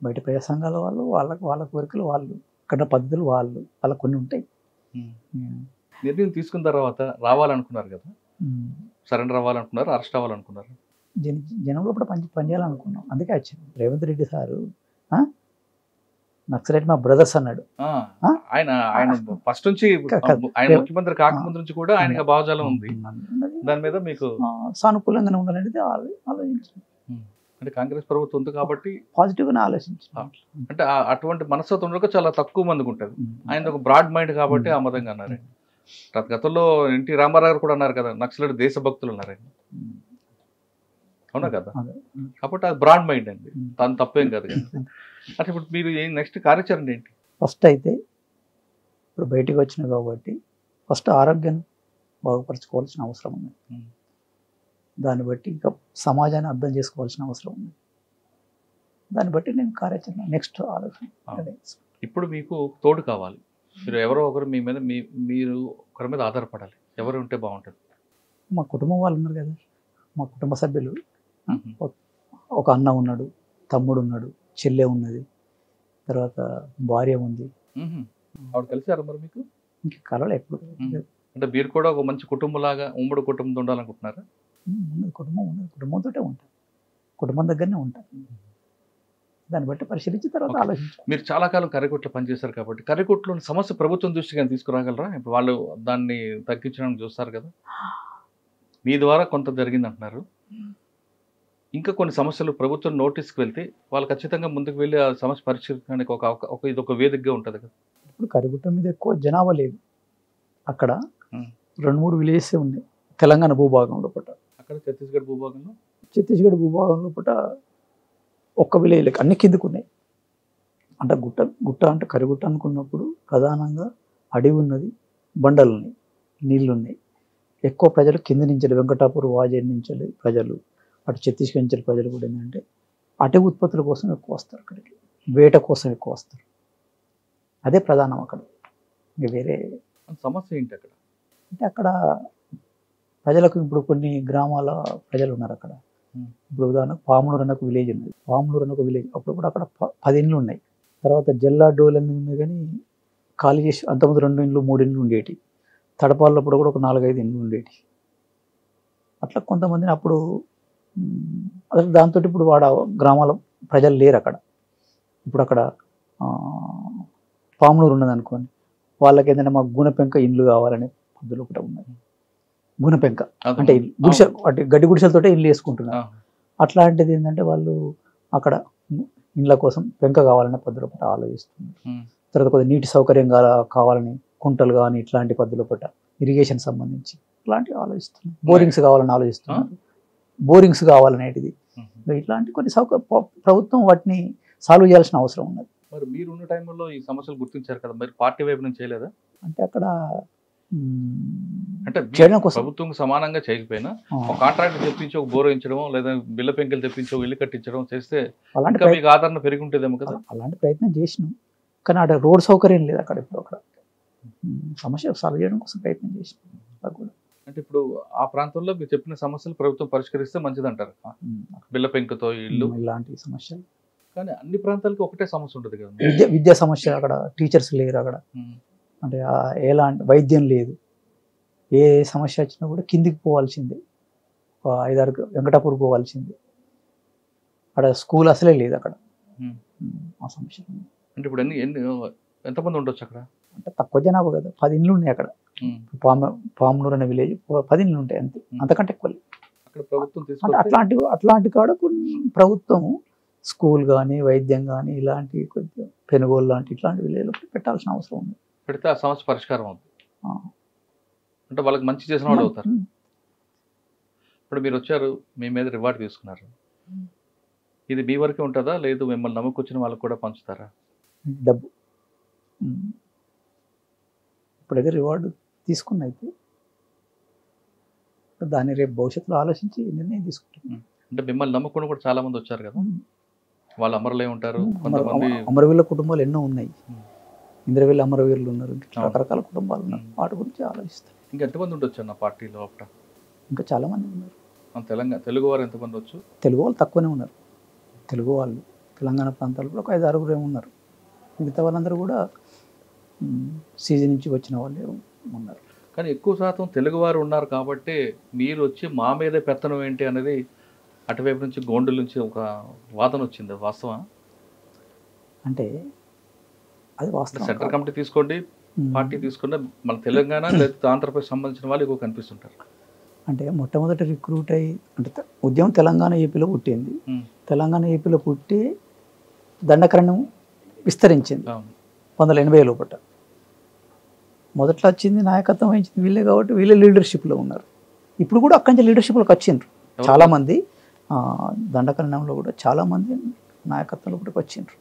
S3: బయట ప్రజా సంఘాల వాళ్ళు వాళ్ళ కోరికలు వాళ్ళు, అక్కడ పద్ధతులు వాళ్ళకు కొన్ని ఉంటాయి.
S2: నిర్ణయం తీసుకున్న తర్వాత రావాలనుకున్నారు కదా, సరెండర్ అవ్వాలనుకున్నారు, అరెస్ట్ అవ్వాలనుకున్నారు?
S3: జనంలో కూడా పనిచేయాలనుకున్నాం, అందుకే వచ్చింది. రేవంత్ రెడ్డి సారు నక్సలైట్ మా బ్రదర్స్ అన్నాడు.
S2: ఆయన ఫస్ట్ నుంచి, ఆయన ముఖ్యమంత్రి కాకముందు నుంచి కూడా ఆయనకి భావజాలం ఉంది. దాని మీద మీకు
S3: సానుకూలంగానే ఉండాలనేది ఆలోచించాను.
S2: అంటే కాంగ్రెస్ ప్రభుత్వం ఉంది కాబట్టి
S3: పాజిటివ్ గానే ఆలోచించాను.
S2: అంటే అటువంటి మనస్తత్వం చాలా తక్కువ మందికి ఉంటుంది. ఆయన ఒక బ్రాడ్ మైండ్ కాబట్టి ఆ మతంగా అన్నారు. గతంలో ఎన్టీ రామారావు కూడా అన్నారు కదా, నక్సలైట్ దేశభక్తులు అన్నారు. అవునా కదా? కాబట్టి అది బ్రాడ్ మైండ్ అండి, తను తప్పేం కాదు కదా. అంటే ఇప్పుడు మీరు నెక్స్ట్ కార్యాచరణ ఏంటి?
S3: ఫస్ట్ అయితే ఇప్పుడు బయటికి వచ్చిన కాబట్టి ఫస్ట్ ఆరోగ్యం బాగుపరచుకోవాల్సిన అవసరం ఉంది. దాన్ని బట్టి ఇంకా సమాజాన్ని అర్థం చేసుకోవాల్సిన అవసరం ఉంది. దాన్ని బట్టి నేను కార్యాచరణ నెక్స్ట్ ఆలోచన.
S2: ఇప్పుడు మీకు తోడు కావాలి, మీరు ఎవరో ఒకరు మీ మీద, మీరు ఒకరి మీద ఆధారపడాలి. ఎవరు ఉంటే బాగుంటుంది?
S3: మా కుటుంబం వాళ్ళు ఉన్నారు కదా, మా కుటుంబ సభ్యులు. ఒక అన్న ఉన్నాడు, తమ్ముడు ఉన్నాడు, చెల్లె ఉన్నది, తర్వాత భార్య ఉంది.
S2: ఆవిడ కలిసారు మరి మీకు?
S3: ఇంకా కలవలే ఎప్పుడు.
S2: అంటే మీరు కూడా ఒక మంచి కుటుంబంలాగా, ఉమ్మడి కుటుంబంతో ఉండాలనుకుంటున్నారా?
S3: ఉన్నది కుటుంబం, కుటుంబంతో ఉంటాను, కుటుంబం దగ్గరనే ఉంటాను. దాన్ని బట్టి పరిశీలించి తర్వాత ఆలోచించాలి.
S2: మీరు చాలా కాలం కర్రికొట్లో పనిచేశారు కాబట్టి కర్రికొట్లోని సమస్య ప్రభుత్వం దృష్టికి తీసుకురాగలరా? ఇప్పుడు వాళ్ళు దాన్ని తగ్గించడానికి చూస్తారు కదా, మీ ద్వారా కొంత జరిగింది అంటున్నారు. ఇంకా కొన్ని సమస్యలు ప్రభుత్వం నోటీస్కి వెళ్తే వాళ్ళు ఖచ్చితంగా ముందుకు వెళ్ళి ఆ సమస్య పరిష్కరించడానికి ఇదొక వేదికగా ఉంటుంది కదా.
S3: ఇప్పుడు కర్రిగుట్ట మీద ఎక్కువ జనాభా లేదు, అక్కడ 2-3 విలేజెస్ ఉన్నాయి తెలంగాణ భూభాగంలో పట్ట.
S2: అక్కడ ఛత్తీస్గఢ్
S3: భూభాగంలో పట్ట ఒక్క విలేజ్ అన్ని కిందకు ఉన్నాయి. అంటే గుట్ట అంటే కర్రిగుట్ట అనుకున్నప్పుడు ప్రధానంగా అడవి ఉన్నది, బండలు ఉన్నాయి, నీళ్ళు ఉన్నాయి. ఎక్కువ ప్రజలు కింద నుంచి వెంకటాపూర్ వాజేడ్ నుంచి ప్రజలు, అటు ఛత్తీస్గఢ్ నుంచి ప్రజలు కూడా ఏంటంటే అటవీ ఉత్పత్తుల కోసం ఎక్కువ వస్తారు, అక్కడికి వేట కోసం ఎక్కువ వస్తారు. అదే ప్రధానం అక్కడ. ఇంకా వేరే
S2: సమస్య ఏంటి అక్కడ?
S3: అంటే అక్కడ ప్రజలకు ఇప్పుడు కొన్ని గ్రామాల ప్రజలు ఉన్నారు అక్కడ. ఇప్పుడు ఉదాహరణకు పాములూరు అనే ఒక విలేజ్ ఉంది. పాములూరు అనే ఒక విలేజ్ అప్పుడు కూడా అక్కడ 10 ఇండ్లు ఉన్నాయి. తర్వాత జల్లా డోల్ అని ఉన్నాయి, కానీ ఖాళీ చేసి అంతకుముందు 2 ఇండ్లు 3 ఇండ్లు ఉండేటి. తడపాలప్పుడు కూడా ఒక 4-5 ఇండ్లు ఉండేటి. అట్లా కొంతమందిని అప్పుడు అసలు దాంతో ఇప్పుడు గ్రామాల ప్రజలు లేరు అక్కడ. ఇప్పుడు అక్కడ పాములూరు ఉన్నది అనుకోండి, వాళ్ళకి ఏంటంటే మాకు గుణపెంక ఇండ్లు కావాలనే పద్ధతులు ఒకటి ఉన్నాయి. గుణపెంక అంటే గుడిసె, అంటే గడ్డి గుడిసెలతోటే ఇల్లు వేసుకుంటున్నారు. అట్లాంటిది ఏంటంటే వాళ్ళు అక్కడ ఇండ్ల కోసం పెంక కావాలనే పద్ధతులు ఒకటి ఆలోచిస్తున్నారు. తర్వాత కొద్దిగా నీటి సౌకర్యం కావాలని కుంటలు కానీ ఇట్లాంటి పద్ధతులు ఒకటి, ఇరిగేషన్ సంబంధించి ఇట్లాంటివి ఆలోచిస్తున్నారు. బోరింగ్స్ కావాలని ఆలోచిస్తున్నారు. బోరింగ్స్ కావాలనేటిది ఇట్లాంటి కొన్ని ప్రభుత్వం వాటిని సాల్వ్ చేయాల్సిన అవసరం ఉన్నది.
S2: మరి మీరు ఉన్న టైంలో ఈ సమస్యలు గుర్తించారు కదా, మరి పార్టీ వైపు నుంచి చేయలేదా?
S3: అంటే అక్కడ
S2: అంటే
S3: చేయడం కోసం
S2: ప్రభుత్వం సమానంగా చేయకపోయినా ఒక కాంట్రాక్ట్ తెప్పించి ఒక బోర్ వేయించడం లేదా బిల్ల పెంకులు తెప్పించి ఒక ఇల్లు కట్టించడం చేస్తే ఇంకా మీకు ఆదరణ పెరిగి ఉంటుందేమో కదా.
S3: అలాంటి ప్రయత్నం చేసినాం, కానీ అక్కడ రోడ్ సౌకర్యం లేదు అక్కడ. ఇప్పుడు అక్కడ సమస్య సాల్వ్ చేయడం కోసం ప్రయత్నం చేసినాం కూడా.
S2: అంటే ఇప్పుడు ఆ ప్రాంతంలో మీరు చెప్పిన సమస్యలు ప్రభుత్వం పరిష్కరిస్తే మంచిదంటారు, బిల్ల పెంకుతో ఇల్లు
S3: ఇలాంటి సమస్యలు.
S2: కానీ అన్ని ప్రాంతాలకి ఒకటే సమస్య ఉంటుంది కదా.
S3: విద్యా సమస్య, అక్కడ టీచర్స్ లేరు అక్కడ. అంటే ఎలాంటి వైద్యం లేదు. ఏ సమస్య వచ్చినా కూడా కిందికి పోవాల్సిందే, 5-6 వెంకటాపూర్ పోవాల్సిందే. అక్కడ స్కూల్ అసలే లేదు అక్కడ. ఆ సమస్య
S2: అంటే ఇప్పుడు ఎంతమంది ఉండొచ్చు అక్కడ? అంటే
S3: తక్కువ జనాభా కదా, 10 ఇండ్లు ఉన్నాయి అక్కడ. పాములూరు అనే విలేజ్ 10 ఇండ్లు ఉంటాయి అంతే, అంతకంటే ఎక్కువ లేదు
S2: అక్కడ. ప్రభుత్వం
S3: అంటే అట్లాంటి కాడ ప్రభుత్వం స్కూల్ కానీ వైద్యం కానీ ఇలాంటి కొంచెం పెనుగోలు లాంటి ఇట్లాంటి విలేజ్లో పెట్టాల్సిన అవసరం ఉంది.
S2: పెడితే ఆ సమస్య పరిష్కారం అవుతుంది. అంటే వాళ్ళకి మంచి చేసిన వాళ్ళు అవుతారు. ఇప్పుడు మీరు వచ్చారు, మీ మీద రివార్డ్ తీసుకున్నారు, ఇది మీ వరకే ఉంటుందా లేదు మిమ్మల్ని నమ్ముకొచ్చిన వాళ్ళకి కూడా పంచుతారా?
S3: డబ్బు ఇప్పుడైతే రివార్డు తీసుకున్న, అయితే దాన్ని రేపు భవిష్యత్తులో ఆలోచించి నిర్ణయం తీసుకుంటాం.
S2: అంటే మిమ్మల్ని నమ్ముకుని కూడా చాలా మంది వచ్చారు కదా, వాళ్ళు అమరులే ఉంటారు. కొంతమంది
S3: అమరవీరుల కుటుంబాలు ఎన్నో ఉన్నాయి. ఇంద్రవెల్లి అమరవీరులు ఉన్నారు, రకరకాల కుటుంబాలు ఉన్నారు. వాటి గురించి ఆలోచిస్తారు.
S2: ఇంకా ఎంతమంది ఉండొచ్చు అన్న పార్టీలో? అప్పుడు
S3: ఇంకా చాలా మంది ఉన్నారు.
S2: తెలుగు వారు ఎంతమంది వచ్చు?
S3: తెలుగు వాళ్ళు తక్కువనే ఉన్నారు. తెలుగు వాళ్ళు తెలంగాణ ప్రాంతాల్లో ఒక 5-6 ఉన్నారు. మిగతా వాళ్ళందరూ కూడా సీజన్ నుంచి వచ్చిన వాళ్ళే ఉన్నారు.
S2: కానీ ఎక్కువ శాతం తెలుగువారు ఉన్నారు కాబట్టి మీరు వచ్చి మా మీదే పెత్తనం ఏంటి అనేది అటువైపు నుంచి గోండుల నుంచి ఒక వాదన వచ్చింది. వాస్తవం
S3: అంటే అది వాస్తవం.
S2: సెంట్రల్ కమిటీ తీసుకోండి, పార్టీ తీసుకోండి, మన తెలంగాణ లేదా ఆంధ్రప్రదేశ్ సంబంధించిన వాళ్ళు ఎక్కువ కనిపిస్తుంటారు.
S3: అంటే మొట్టమొదటి రిక్రూట్ అయ్యి, అంటే ఉద్యమం తెలంగాణ ఏపీలో పుట్టింది. తెలంగాణ ఏపీలో పుట్టి దండకరణం విస్తరించింది 1980 లోపల. మొదట్లో వచ్చింది నాయకత్వం వహించింది వీళ్ళే కాబట్టి వీళ్ళే లీడర్షిప్లో ఉన్నారు. ఇప్పుడు కూడా అక్కడి నుంచి లీడర్షిప్లోకి వచ్చిండ్రు చాలామంది. దండకరణంలో కూడా చాలామంది నాయకత్వంలో కూడా వచ్చిండ్రు.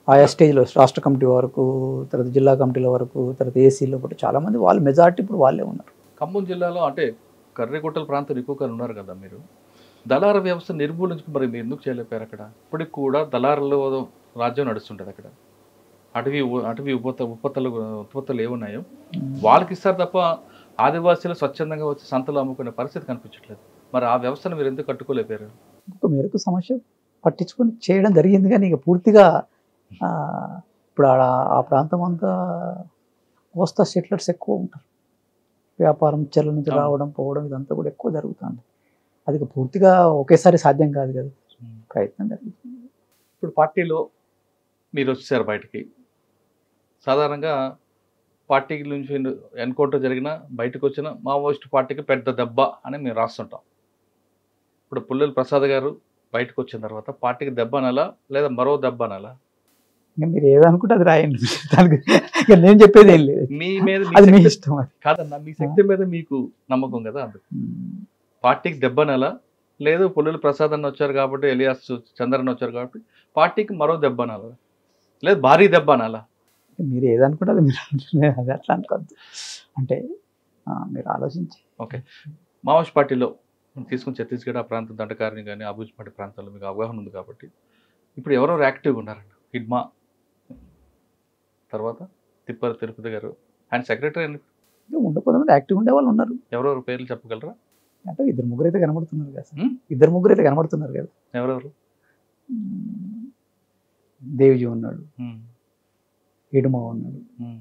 S3: ఆయా స్టేజ్లో రాష్ట్ర కమిటీ వరకు, తర్వాత జిల్లా కమిటీల వరకు, తర్వాత ఏసీలో కూడా చాలామంది వాళ్ళు మెజార్టీ ఇప్పుడు వాళ్ళే ఉన్నారు.
S2: ఖమ్మం జిల్లాలో అంటే కర్రిగుట్టల ప్రాంతం ఎక్కువగా ఉన్నారు కదా మీరు. దళార వ్యవస్థ నిర్మూలించుకు మరి మీరు ఎందుకు చేయలేపారు? అక్కడ ఇప్పటికి కూడా దళారుల రాజ్యం నడుస్తుంటుంది అక్కడ. అటవీ ఉత్పత్తులు ఏమున్నాయో వాళ్ళకి ఇస్తారు తప్ప ఆదివాసీలు స్వచ్ఛందంగా వచ్చి సంతలు అమ్ముకునే పరిస్థితి కనిపించట్లేదు. మరి ఆ వ్యవస్థను మీరు ఎందుకు కట్టుకోలేపారు?
S3: ఒక మేరకు సమస్య పట్టించుకొని చేయడం జరిగింది, కానీ ఇక పూర్తిగా ఇప్పుడు ఆ ప్రాంతం అంతా కోస్తా సెటిలర్స్ ఎక్కువ ఉంటారు. వ్యాపారం చెల్ల నుంచి రావడం పోవడం ఇదంతా కూడా ఎక్కువ జరుగుతుంది. అది పూర్తిగా ఒకేసారి సాధ్యం కాదు కదా, ప్రయత్నం జరుగుతుంది.
S2: ఇప్పుడు పార్టీలో మీరు వచ్చేసారు బయటికి. సాధారణంగా పార్టీ నుంచి ఎన్కౌంటర్ జరిగిన బయటకు వచ్చిన మావోయిస్ట్ పార్టీకి పెద్ద దెబ్బ అని మేము రాస్తుంటాం. ఇప్పుడు పుల్లెల ప్రసాద్ గారు బయటకు వచ్చిన తర్వాత పార్టీకి దెబ్బ అనాలా లేదా మరో దెబ్బ అనాలా?
S3: ఇంకా మీరు ఏదనుకుంటే అది రాయండి, దానికి నేను చెప్పేది ఏం లేదు.
S2: మీ మీద
S3: మీ ఇష్టం
S2: కాదన్నా, మీ శక్తి మీద మీకు నమ్మకం కదా. అందుకు పార్టీకి దెబ్బ అనాలా, లేదు పుల్లెల ప్రసాద్ అన్న వచ్చారు కాబట్టి, ఎలియాస్ చంద్రన్ వచ్చారు కాబట్టి పార్టీకి మరో దెబ్బ అనాలా, లేదు భారీ దెబ్బ అనాలా?
S3: మీరు ఏదనుకుంటే అది మీరు అది అట్లా అనుకోద్దు, అంటే మీరు ఆలోచించి.
S2: ఓకే, మావోయిస్ట్ పార్టీలో తీసుకుని ఛత్తీస్గఢ్ ఆ ప్రాంతం దండకారిని కానీ అబూజ్పాటి ప్రాంతాల్లో మీకు అవగాహన ఉంది కాబట్టి ఇప్పుడు ఎవరెవరు యాక్టివ్గా ఉన్నారండి? హిడ్మా తర్వాత తిరుపతి గారు, ఆయన సెక్రటరీ అండి.
S3: కొంతమంది యాక్టివ్ ఉండే వాళ్ళు ఉన్నారు.
S2: ఎవరెవరు పేర్లు చెప్పగలరా?
S3: అంటే 2-3 అయితే కనబడుతున్నారు కదా సార్.
S2: ఉం?
S3: 2-3 అయితే కనబడుతున్నారు కదా.
S2: ఎవరెవరు?
S3: దేవ్జీ ఉన్నాడు,
S2: ఉం.
S3: ఇడుమ ఉన్నాడు,
S2: ఉం.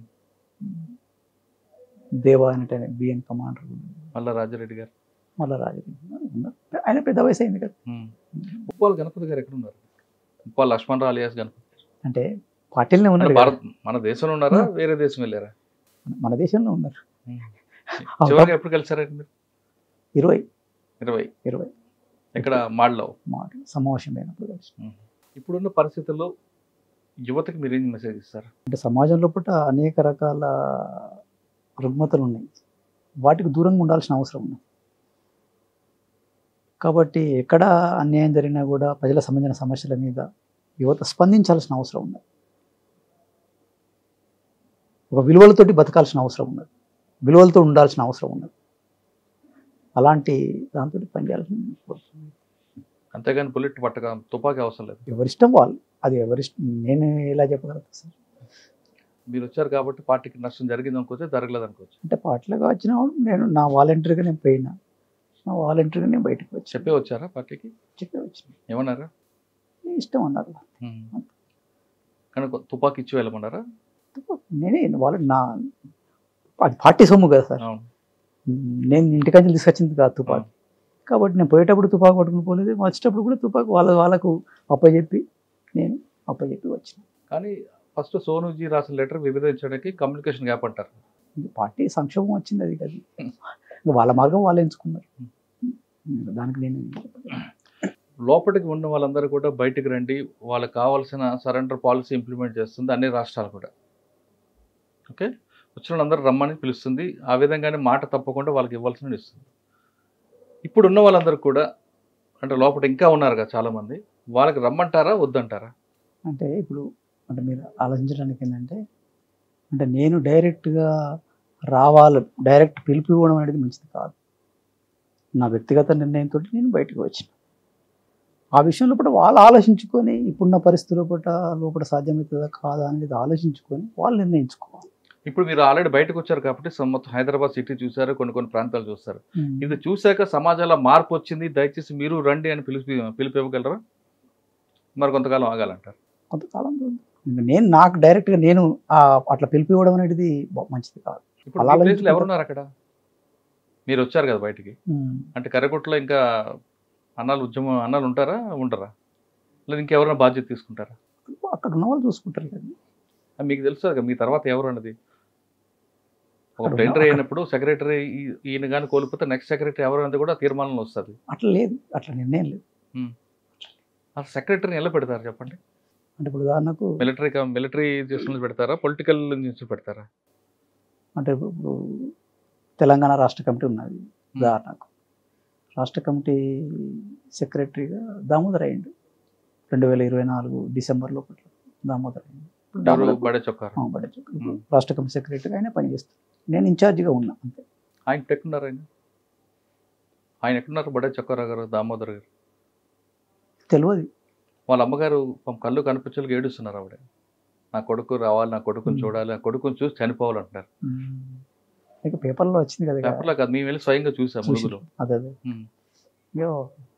S3: దేవా అంటే బిఎన్ కమాండర్ ఉన్నాడు,
S2: మళ్ళా రాజారెడ్డి గారు,
S3: మళ్ళీ రాజరెడ్డి ఉన్నారు. ఆయన పెద్ద వయసు అయింది కదా.
S2: ఉప్పాల గణపతి గారు ఎక్కడ ఉన్నారు? ఉప్పాల లక్ష్మణరావు అలియాస్ గణపతి
S3: అంటే పార్టీలనే
S2: అంటే
S3: ఉన్నారు కదా.
S2: భారత్ మన దేశంలో ఉన్నారా వేరే దేశం వెళ్ళారా?
S3: మన దేశంలో ఉన్నారు.
S2: చివరిగా ఎప్పుడు కలిసారండి మీరు?
S3: 20
S2: 20 ఇక్కడ మాడ్లో
S3: మాట సమావేశం అయినప్పుడు కలిసి.
S2: ఇప్పుడున్న పరిస్థితుల్లో యువతకి మీరు ఏం మెసేజ్ ఇస్తారు?
S3: అంటే సమాజంలో పూట అనేక రకాల రుగ్మతలు ఉన్నాయి, వాటికి దూరంగా ఉండాల్సిన అవసరం ఉంది. కాబట్టి ఎక్కడ అన్యాయం జరిగినా కూడా ప్రజల సంబంధించిన సమస్యల మీద యువత స్పందించాల్సిన అవసరం ఉన్నది. ఒక విలువలతోటి బతకాల్సిన అవసరం ఉన్నది, విలువలతో ఉండాల్సిన అవసరం ఉన్నది. అలాంటి దాంతో పనిచేయాల్సిన.
S2: అంతేగాని బుల్లెట్ పట్టక తుపాకీ అవసరం లేదు.
S3: ఎవరిష్టం వాళ్ళు, అది ఎవరిష్టం. నేను ఎలా చెప్పగలుగుతాను సార్?
S2: మీరు వచ్చారు కాబట్టి పార్టీకి నష్టం జరిగింది అనుకోవచ్చు, జరగలేదు అనుకోవచ్చు.
S3: అంటే పార్టీలుగా వచ్చిన వాళ్ళు నేను నా వాలంటీర్గా నేను పోయినా, నా వాలంటీర్గా నేను బయటకు వచ్చి
S2: చెప్పే వచ్చారా పార్టీకి?
S3: చెప్పే వచ్చిన.
S2: ఏమన్నారా?
S3: నీ ఇష్టం అన్నారు.
S2: కానీ తుపాకీ ఇచ్చి వెళ్ళమన్నారా?
S3: నేనే వాళ్ళు నా అది పార్టీ సొమ్ము కదా సార్.
S2: అవును.
S3: నేను ఇంటికాంచి తీసుకొచ్చింది కాదు తుపాకీ. కాబట్టి నేను పోయేటప్పుడు తుపాకీ పట్టుకుని పోలేదు, వచ్చేటప్పుడు కూడా తుపాకీ వాళ్ళకు అప్పచెప్పి నేను అప్పచెప్పి వచ్చిన.
S2: కానీ ఫస్ట్ సోనూజీ రాసిన లెటర్ విభజించడానికి కమ్యూనికేషన్ గ్యాప్ అంటారు.
S3: పార్టీ సంక్షోభం వచ్చింది, అది కదా. ఇంకా వాళ్ళ మార్గం వాళ్ళు ఎంచుకున్నారు, దానికి నేను
S2: లోపలికి ఉన్న వాళ్ళందరూ కూడా బయటికి రండి, వాళ్ళకి కావాల్సిన సరెండర్ పాలసీ ఇంప్లిమెంట్ చేస్తుంది అన్ని రాష్ట్రాలు కూడా. ఓకే, వచ్చిన వాళ్ళందరూ రమ్మని పిలుస్తుంది, ఆ విధంగానే మాట తప్పకుండా వాళ్ళకి ఇవ్వాల్సిన ఇస్తుంది. ఇప్పుడు ఉన్న వాళ్ళందరూ కూడా అంటే లోపల ఇంకా ఉన్నారు కదా చాలామంది, వాళ్ళకి రమ్మంటారా వద్దంటారా?
S3: అంటే ఇప్పుడు అంటే మీరు ఆలోచించడానికి ఏంటంటే, అంటే నేను డైరెక్ట్గా రావాలి, డైరెక్ట్ పిలుపు ఇవ్వడం అనేది మంచిది కాదు. నా వ్యక్తిగత నిర్ణయంతో నేను బయటకు వచ్చిన. ఆ విషయంలో కూడా వాళ్ళు ఆలోచించుకొని ఇప్పుడున్న పరిస్థితుల్లో కూడా లోపల సాధ్యమవుతుందా కాదా అనేది ఆలోచించుకొని వాళ్ళు నిర్ణయించుకోవాలి.
S2: ఇప్పుడు మీరు ఆల్రెడీ బయటకు వచ్చారు కాబట్టి మొత్తం హైదరాబాద్ సిటీ చూసారు, కొన్ని ప్రాంతాలు చూస్తారు. ఇది చూశాక సమాజంలో మార్పు వచ్చింది, దయచేసి మీరు రండి అని పిలుపు ఇవ్వగలరా? మరి కొంతకాలం ఆగాలంటారు?
S3: కొంతకాలం నేను నాకు డైరెక్ట్గా నేను అట్లా పిలుపు ఇవ్వడం అనేది మంచిది కాదు.
S2: ఇప్పుడు ఎవరున్నారు అక్కడ? మీరు వచ్చారు కదా బయటికి, అంటే కరకొట్లో ఇంకా అన్నాలు ఉంటారా ఉండరా, లేదా ఇంకెవరైనా బాధ్యత తీసుకుంటారా?
S3: అక్కడ ఉన్న వాళ్ళు చూసుకుంటారు కదా.
S2: మీకు తెలుసు కదా మీ తర్వాత ఎవరు అన్నది. ఒక టెండర్ అయినప్పుడు సెక్రటరీ ఈయన కానీ కోల్పోతే నెక్స్ట్ సెక్రటరీ ఎవరు అన్నది కూడా తీర్మానంలో వస్తుంది.
S3: అట్లా లేదు, అట్లా నిర్ణయం లేదు.
S2: అసలు సెక్రటరీని ఎలా పెడతారు చెప్పండి?
S3: అంటే ఇప్పుడు ఉదాహరణకు
S2: మిలిటరీ నుంచి పెడతారా, పొలిటికల్ నుంచి పెడతారా?
S3: అంటే ఇప్పుడు తెలంగాణ రాష్ట్ర కమిటీ ఉన్నది ఉదాహరణకు, రాష్ట్ర కమిటీ సెక్రటరీగా దామోదర్ అయ్యిండు 2024 డిసెంబర్ లోపల. దామోదర్ అయ్యిండు
S2: బడే చొక్కా
S3: రాష్ట్ర కమిటీ సెక్రటరీగా ఆయన పనిచేస్తారు, నేను ఇన్ఛార్జిగా ఉన్నా అంతే.
S2: ఆయన ఎక్కడున్నారు? ఆయన ఎక్కడున్నారు? బడే చొక్కారావు గారు, దామోదర్ గారు
S3: తెలియదు.
S2: వాళ్ళ అమ్మగారు కళ్ళు కనిపించలేక ఏడుస్తున్నారు. ఆవిడ నా కొడుకు రావాలి, నా కొడుకుని చూడాలి, నా కొడుకుని చూసి చనిపోవాలంటున్నారు.
S3: ఇక పేపర్లో వచ్చింది కదా.
S2: పేపర్లో కాదు, మేము వెళ్ళి స్వయంగా చూసాం ముగ్గురు.
S3: అదే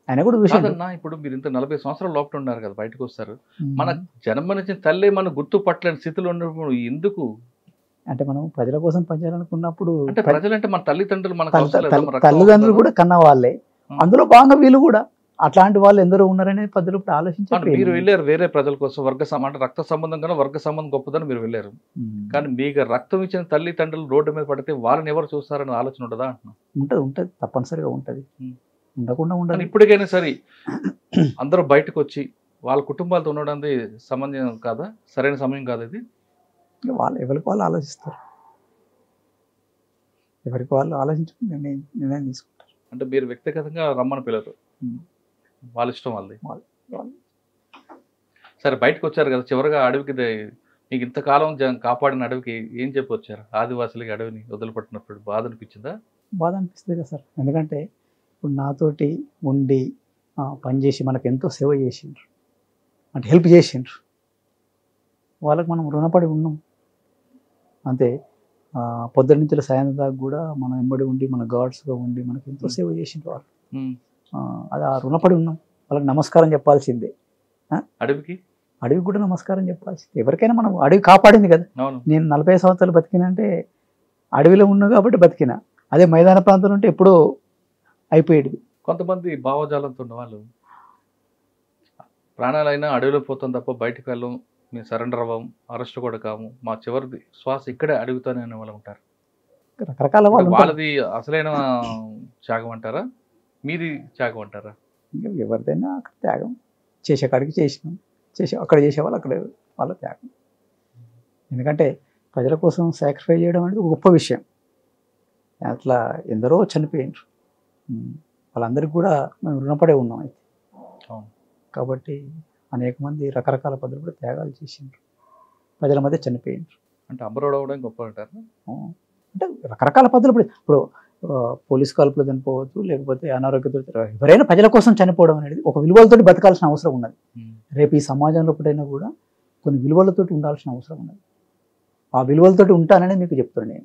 S3: ఆయన కూడా చూసాడన్నా.
S2: ఇప్పుడు మీరు ఇంత 40 సంవత్సరాల లోపల ఉన్నారు కదా, బయటకు వస్తారు, మన జన్మనిచ్చిన తల్లి మన గుర్తుపట్టలేని స్థితిలో ఉన్నప్పుడు ఎందుకు?
S3: అంటే మనం ప్రజల కోసం పనిచేయాలనుకున్నప్పుడు,
S2: అంటే ప్రజలంటే మన తల్లిదండ్రులు, మన
S3: తల్లిదండ్రులు కూడా కన్న వాళ్ళే, అందులో భాగంగా వీళ్ళు కూడా అట్లాంటి వాళ్ళు ఎందరో ఉన్నారనే పద్ధతులు ఆలోచించారు.
S2: మీరు వెళ్ళారు వేరే ప్రజల కోసం, అంటే రక్త సంబంధం కన్నా వర్గ సంబంధం గొప్పదని మీరు వెళ్ళారు. కానీ మీకు రక్తం ఇచ్చిన తల్లిదండ్రులు రోడ్డు మీద పడితే వాళ్ళని ఎవరు చూస్తారని ఆలోచన ఉండదా అంటున్నా?
S3: ఉంటుంది, తప్పనిసరిగా ఉంటుంది, ఉండకుండా ఉండదు.
S2: ఇప్పటికైనా సరే అందరూ బయటకు వచ్చి వాళ్ళ కుటుంబాలతో ఉండడానికి సంబంధం కాదా? సరైన సమయం కాదు ఇది?
S3: వాళ్ళు ఎవరికి వాళ్ళు ఆలోచిస్తారు, ఎవరికి వాళ్ళు ఆలోచించుకుని నిర్ణయం తీసుకుంటారు.
S2: అంటే మీరు వ్యక్తిగతంగా రమ్మని పిల్లలు, వాళ్ళ ఇష్టం వాళ్ళది. సరే బయటకు వచ్చారు కదా, చివరిగా అడవికి మీకు ఇంతకాలం కాపాడిన అడవికి ఏం చెప్పి వచ్చారు? ఆదివాసులకి అడవిని వదిలిపెట్టినప్పుడు బాధ అనిపించిందా?
S3: బాధ అనిపిస్తుంది కదా సార్, ఎందుకంటే ఇప్పుడు నాతోటి ఉండి పనిచేసి మనకు ఎంతో సేవ చేసిండ్రు, అంటే హెల్ప్ చేసిండ్రు, వాళ్ళకి మనం రుణపడి ఉన్నాం అంతే. పొద్దున్న నుంచి సాయంత్రం దాకా కూడా మనం వెంబడి ఉండి మన గాడ్స్గా ఉండి మనకి ఎంతో సేవ చేసింది వాళ్ళు. అది ఆ రుణపడి ఉన్నాం. వాళ్ళకి నమస్కారం చెప్పాల్సిందే. అడవికి కూడా నమస్కారం చెప్పాల్సిందే. ఎవరికైనా మనం అడవి కాపాడింది కదా. నేను 40 సంవత్సరాలు బతికినా అంటే అడవిలో ఉన్నా కాబట్టి బతికినా. అదే మైదాన ప్రాంతంలో ఉంటే ఎప్పుడో అయిపోయేది.
S2: కొంతమంది భావజాలంతో ఉన్న వాళ్ళు ప్రాణాలైనా అడవిలో పోతాం తప్ప బయటకు వెళ్ళం, మేము సరెండర్ అవ్వం, అరెస్ట్ కూడా కాము, మా చివరిది శ్వాస ఇక్కడే అడుగుతానే అనే వాళ్ళు ఉంటారు.
S3: రకరకాల వాళ్ళు.
S2: వాళ్ళది అసలైన త్యాగం అంటారా, మీది త్యాగం అంటారా?
S3: ఎవరిదైనా అక్కడ త్యాగం చేసే కాడికి చేసినాం, అక్కడ చేసేవాళ్ళు అక్కడ వాళ్ళ త్యాగం. ఎందుకంటే ప్రజల కోసం సాక్రిఫై చేయడం అనేది ఒక గొప్ప విషయం. అట్లా ఎందరో చనిపోయినారు. వాళ్ళందరికీ కూడా మేము రుణపడే ఉన్నాం. అయితే కాబట్టి అనేక మంది రకరకాల పద్ధతులు కూడా త్యాగాలు చేసిండ్రు, ప్రజల మధ్య చనిపోయినారు.
S2: అంటే అమరుడు అవ్వడం గొప్ప అంటారు.
S3: అంటే రకరకాల పద్ధతులు. ఇప్పుడు పోలీస్ కాల్పులు చనిపోవచ్చు, లేకపోతే అనారోగ్యతో ఎవరైనా ప్రజల కోసం చనిపోవడం అనేది ఒక విలువలతోటి బతకాల్సిన అవసరం ఉన్నది. రేపు ఈ సమాజంలో ఎప్పుడైనా కూడా కొన్ని విలువలతోటి ఉండాల్సిన అవసరం ఉన్నది. ఆ విలువలతోటి ఉంటానని మీకు చెప్తాను.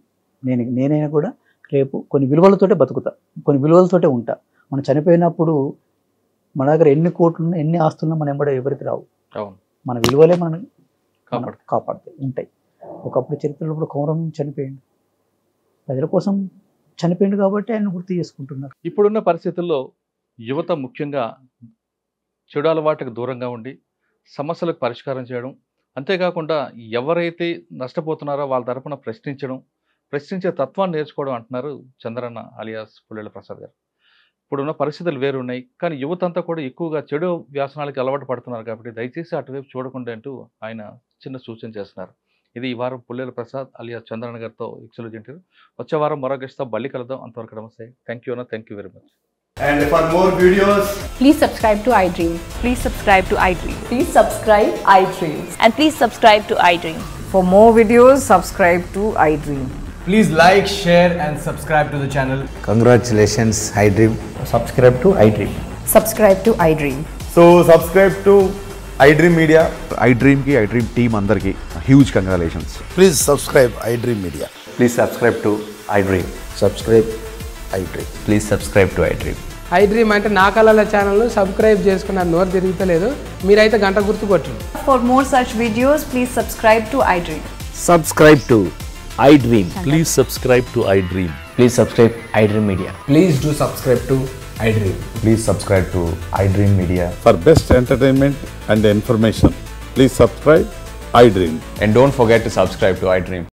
S3: నేనైనా కూడా రేపు కొన్ని విలువలతోటే బతుకుతా, కొన్ని విలువలతోటే ఉంటా. మనం చనిపోయినప్పుడు మన దగ్గర ఎన్ని కోట్లున్నా ఎన్ని ఆస్తులున్నా మన ఎంబడే ఎవరికి రావు. మన విలువలే మనం కాపాడుతాయి ఉంటాయి. ఒకప్పుడు చరిత్రలో కూడా కౌరవం చనిపోయింది, ప్రజల కోసం చనిపోయింది కాబట్టి ఆయన గుర్తు చేసుకుంటున్నారు.
S2: ఇప్పుడున్న పరిస్థితుల్లో యువత ముఖ్యంగా చెడు అలవాటుకు దూరంగా ఉండి సమస్యలకు పరిష్కారం చేయడం, అంతేకాకుండా ఎవరైతే నష్టపోతున్నారో వాళ్ళ తరపున ప్రశ్నించే తత్వాన్ని నేర్చుకోవడం అంటున్నారు చంద్రన్న అలియాస్ పుల్లెల ప్రసాద్ గారు. ఇప్పుడున్న పరిస్థితులు వేరున్నాయి, కానీ యువత అంతా కూడా ఎక్కువగా చెడు వ్యాసనాలకి అలవాటు పడుతున్నారు కాబట్టి దయచేసి అటువైపు చూడకుండా అంటూ ఆయన చిన్న సూచన చేస్తున్నారు. ఇది ఈ వారం పుల్లెల ప్రసాద్ అలియాస్ చంద్రన్న గారితో ఎక్స్క్లూజివ్ ఇంటర్వ్యూ. వచ్చే వారం మరో గెస్ట్తో మళ్ళీ కలుద్దాం. అంతవరకు నమస్తే. థ్యాంక్ యూ అన్న, thank you very much.
S4: And for more videos,
S5: please subscribe to iDream.
S6: Please subscribe to iDream.
S5: Please subscribe iDream.
S6: And please subscribe to iDream.
S5: For more videos, subscribe to iDream.
S4: please like, share and subscribe to the channel.
S7: Congratulations, iDream.
S3: Subscribe to iDream.
S5: Subscribe to iDream.
S4: So subscribe to iDream Media.
S8: iDream ki iDream team andarki huge congratulations.
S7: Please subscribe iDream Media.
S9: Please subscribe to iDream.
S7: Subscribe iDream.
S9: Please subscribe to iDream.
S10: iDream అంటే నా కళల ఛానల్ను subscribe చేసుకున్న నోరు తిరుగుతలేదు, మీరైతే గంట గుర్తు కొట్టండి.
S5: For more such videos, please subscribe to iDream.
S9: Subscribe to iDream.
S11: Please subscribe to iDream.
S9: Please subscribe iDream Media.
S4: Please do subscribe to iDream.
S7: Please subscribe to iDream Media.
S8: For best entertainment and information, please subscribe iDream.
S9: And don't forget to subscribe to iDream.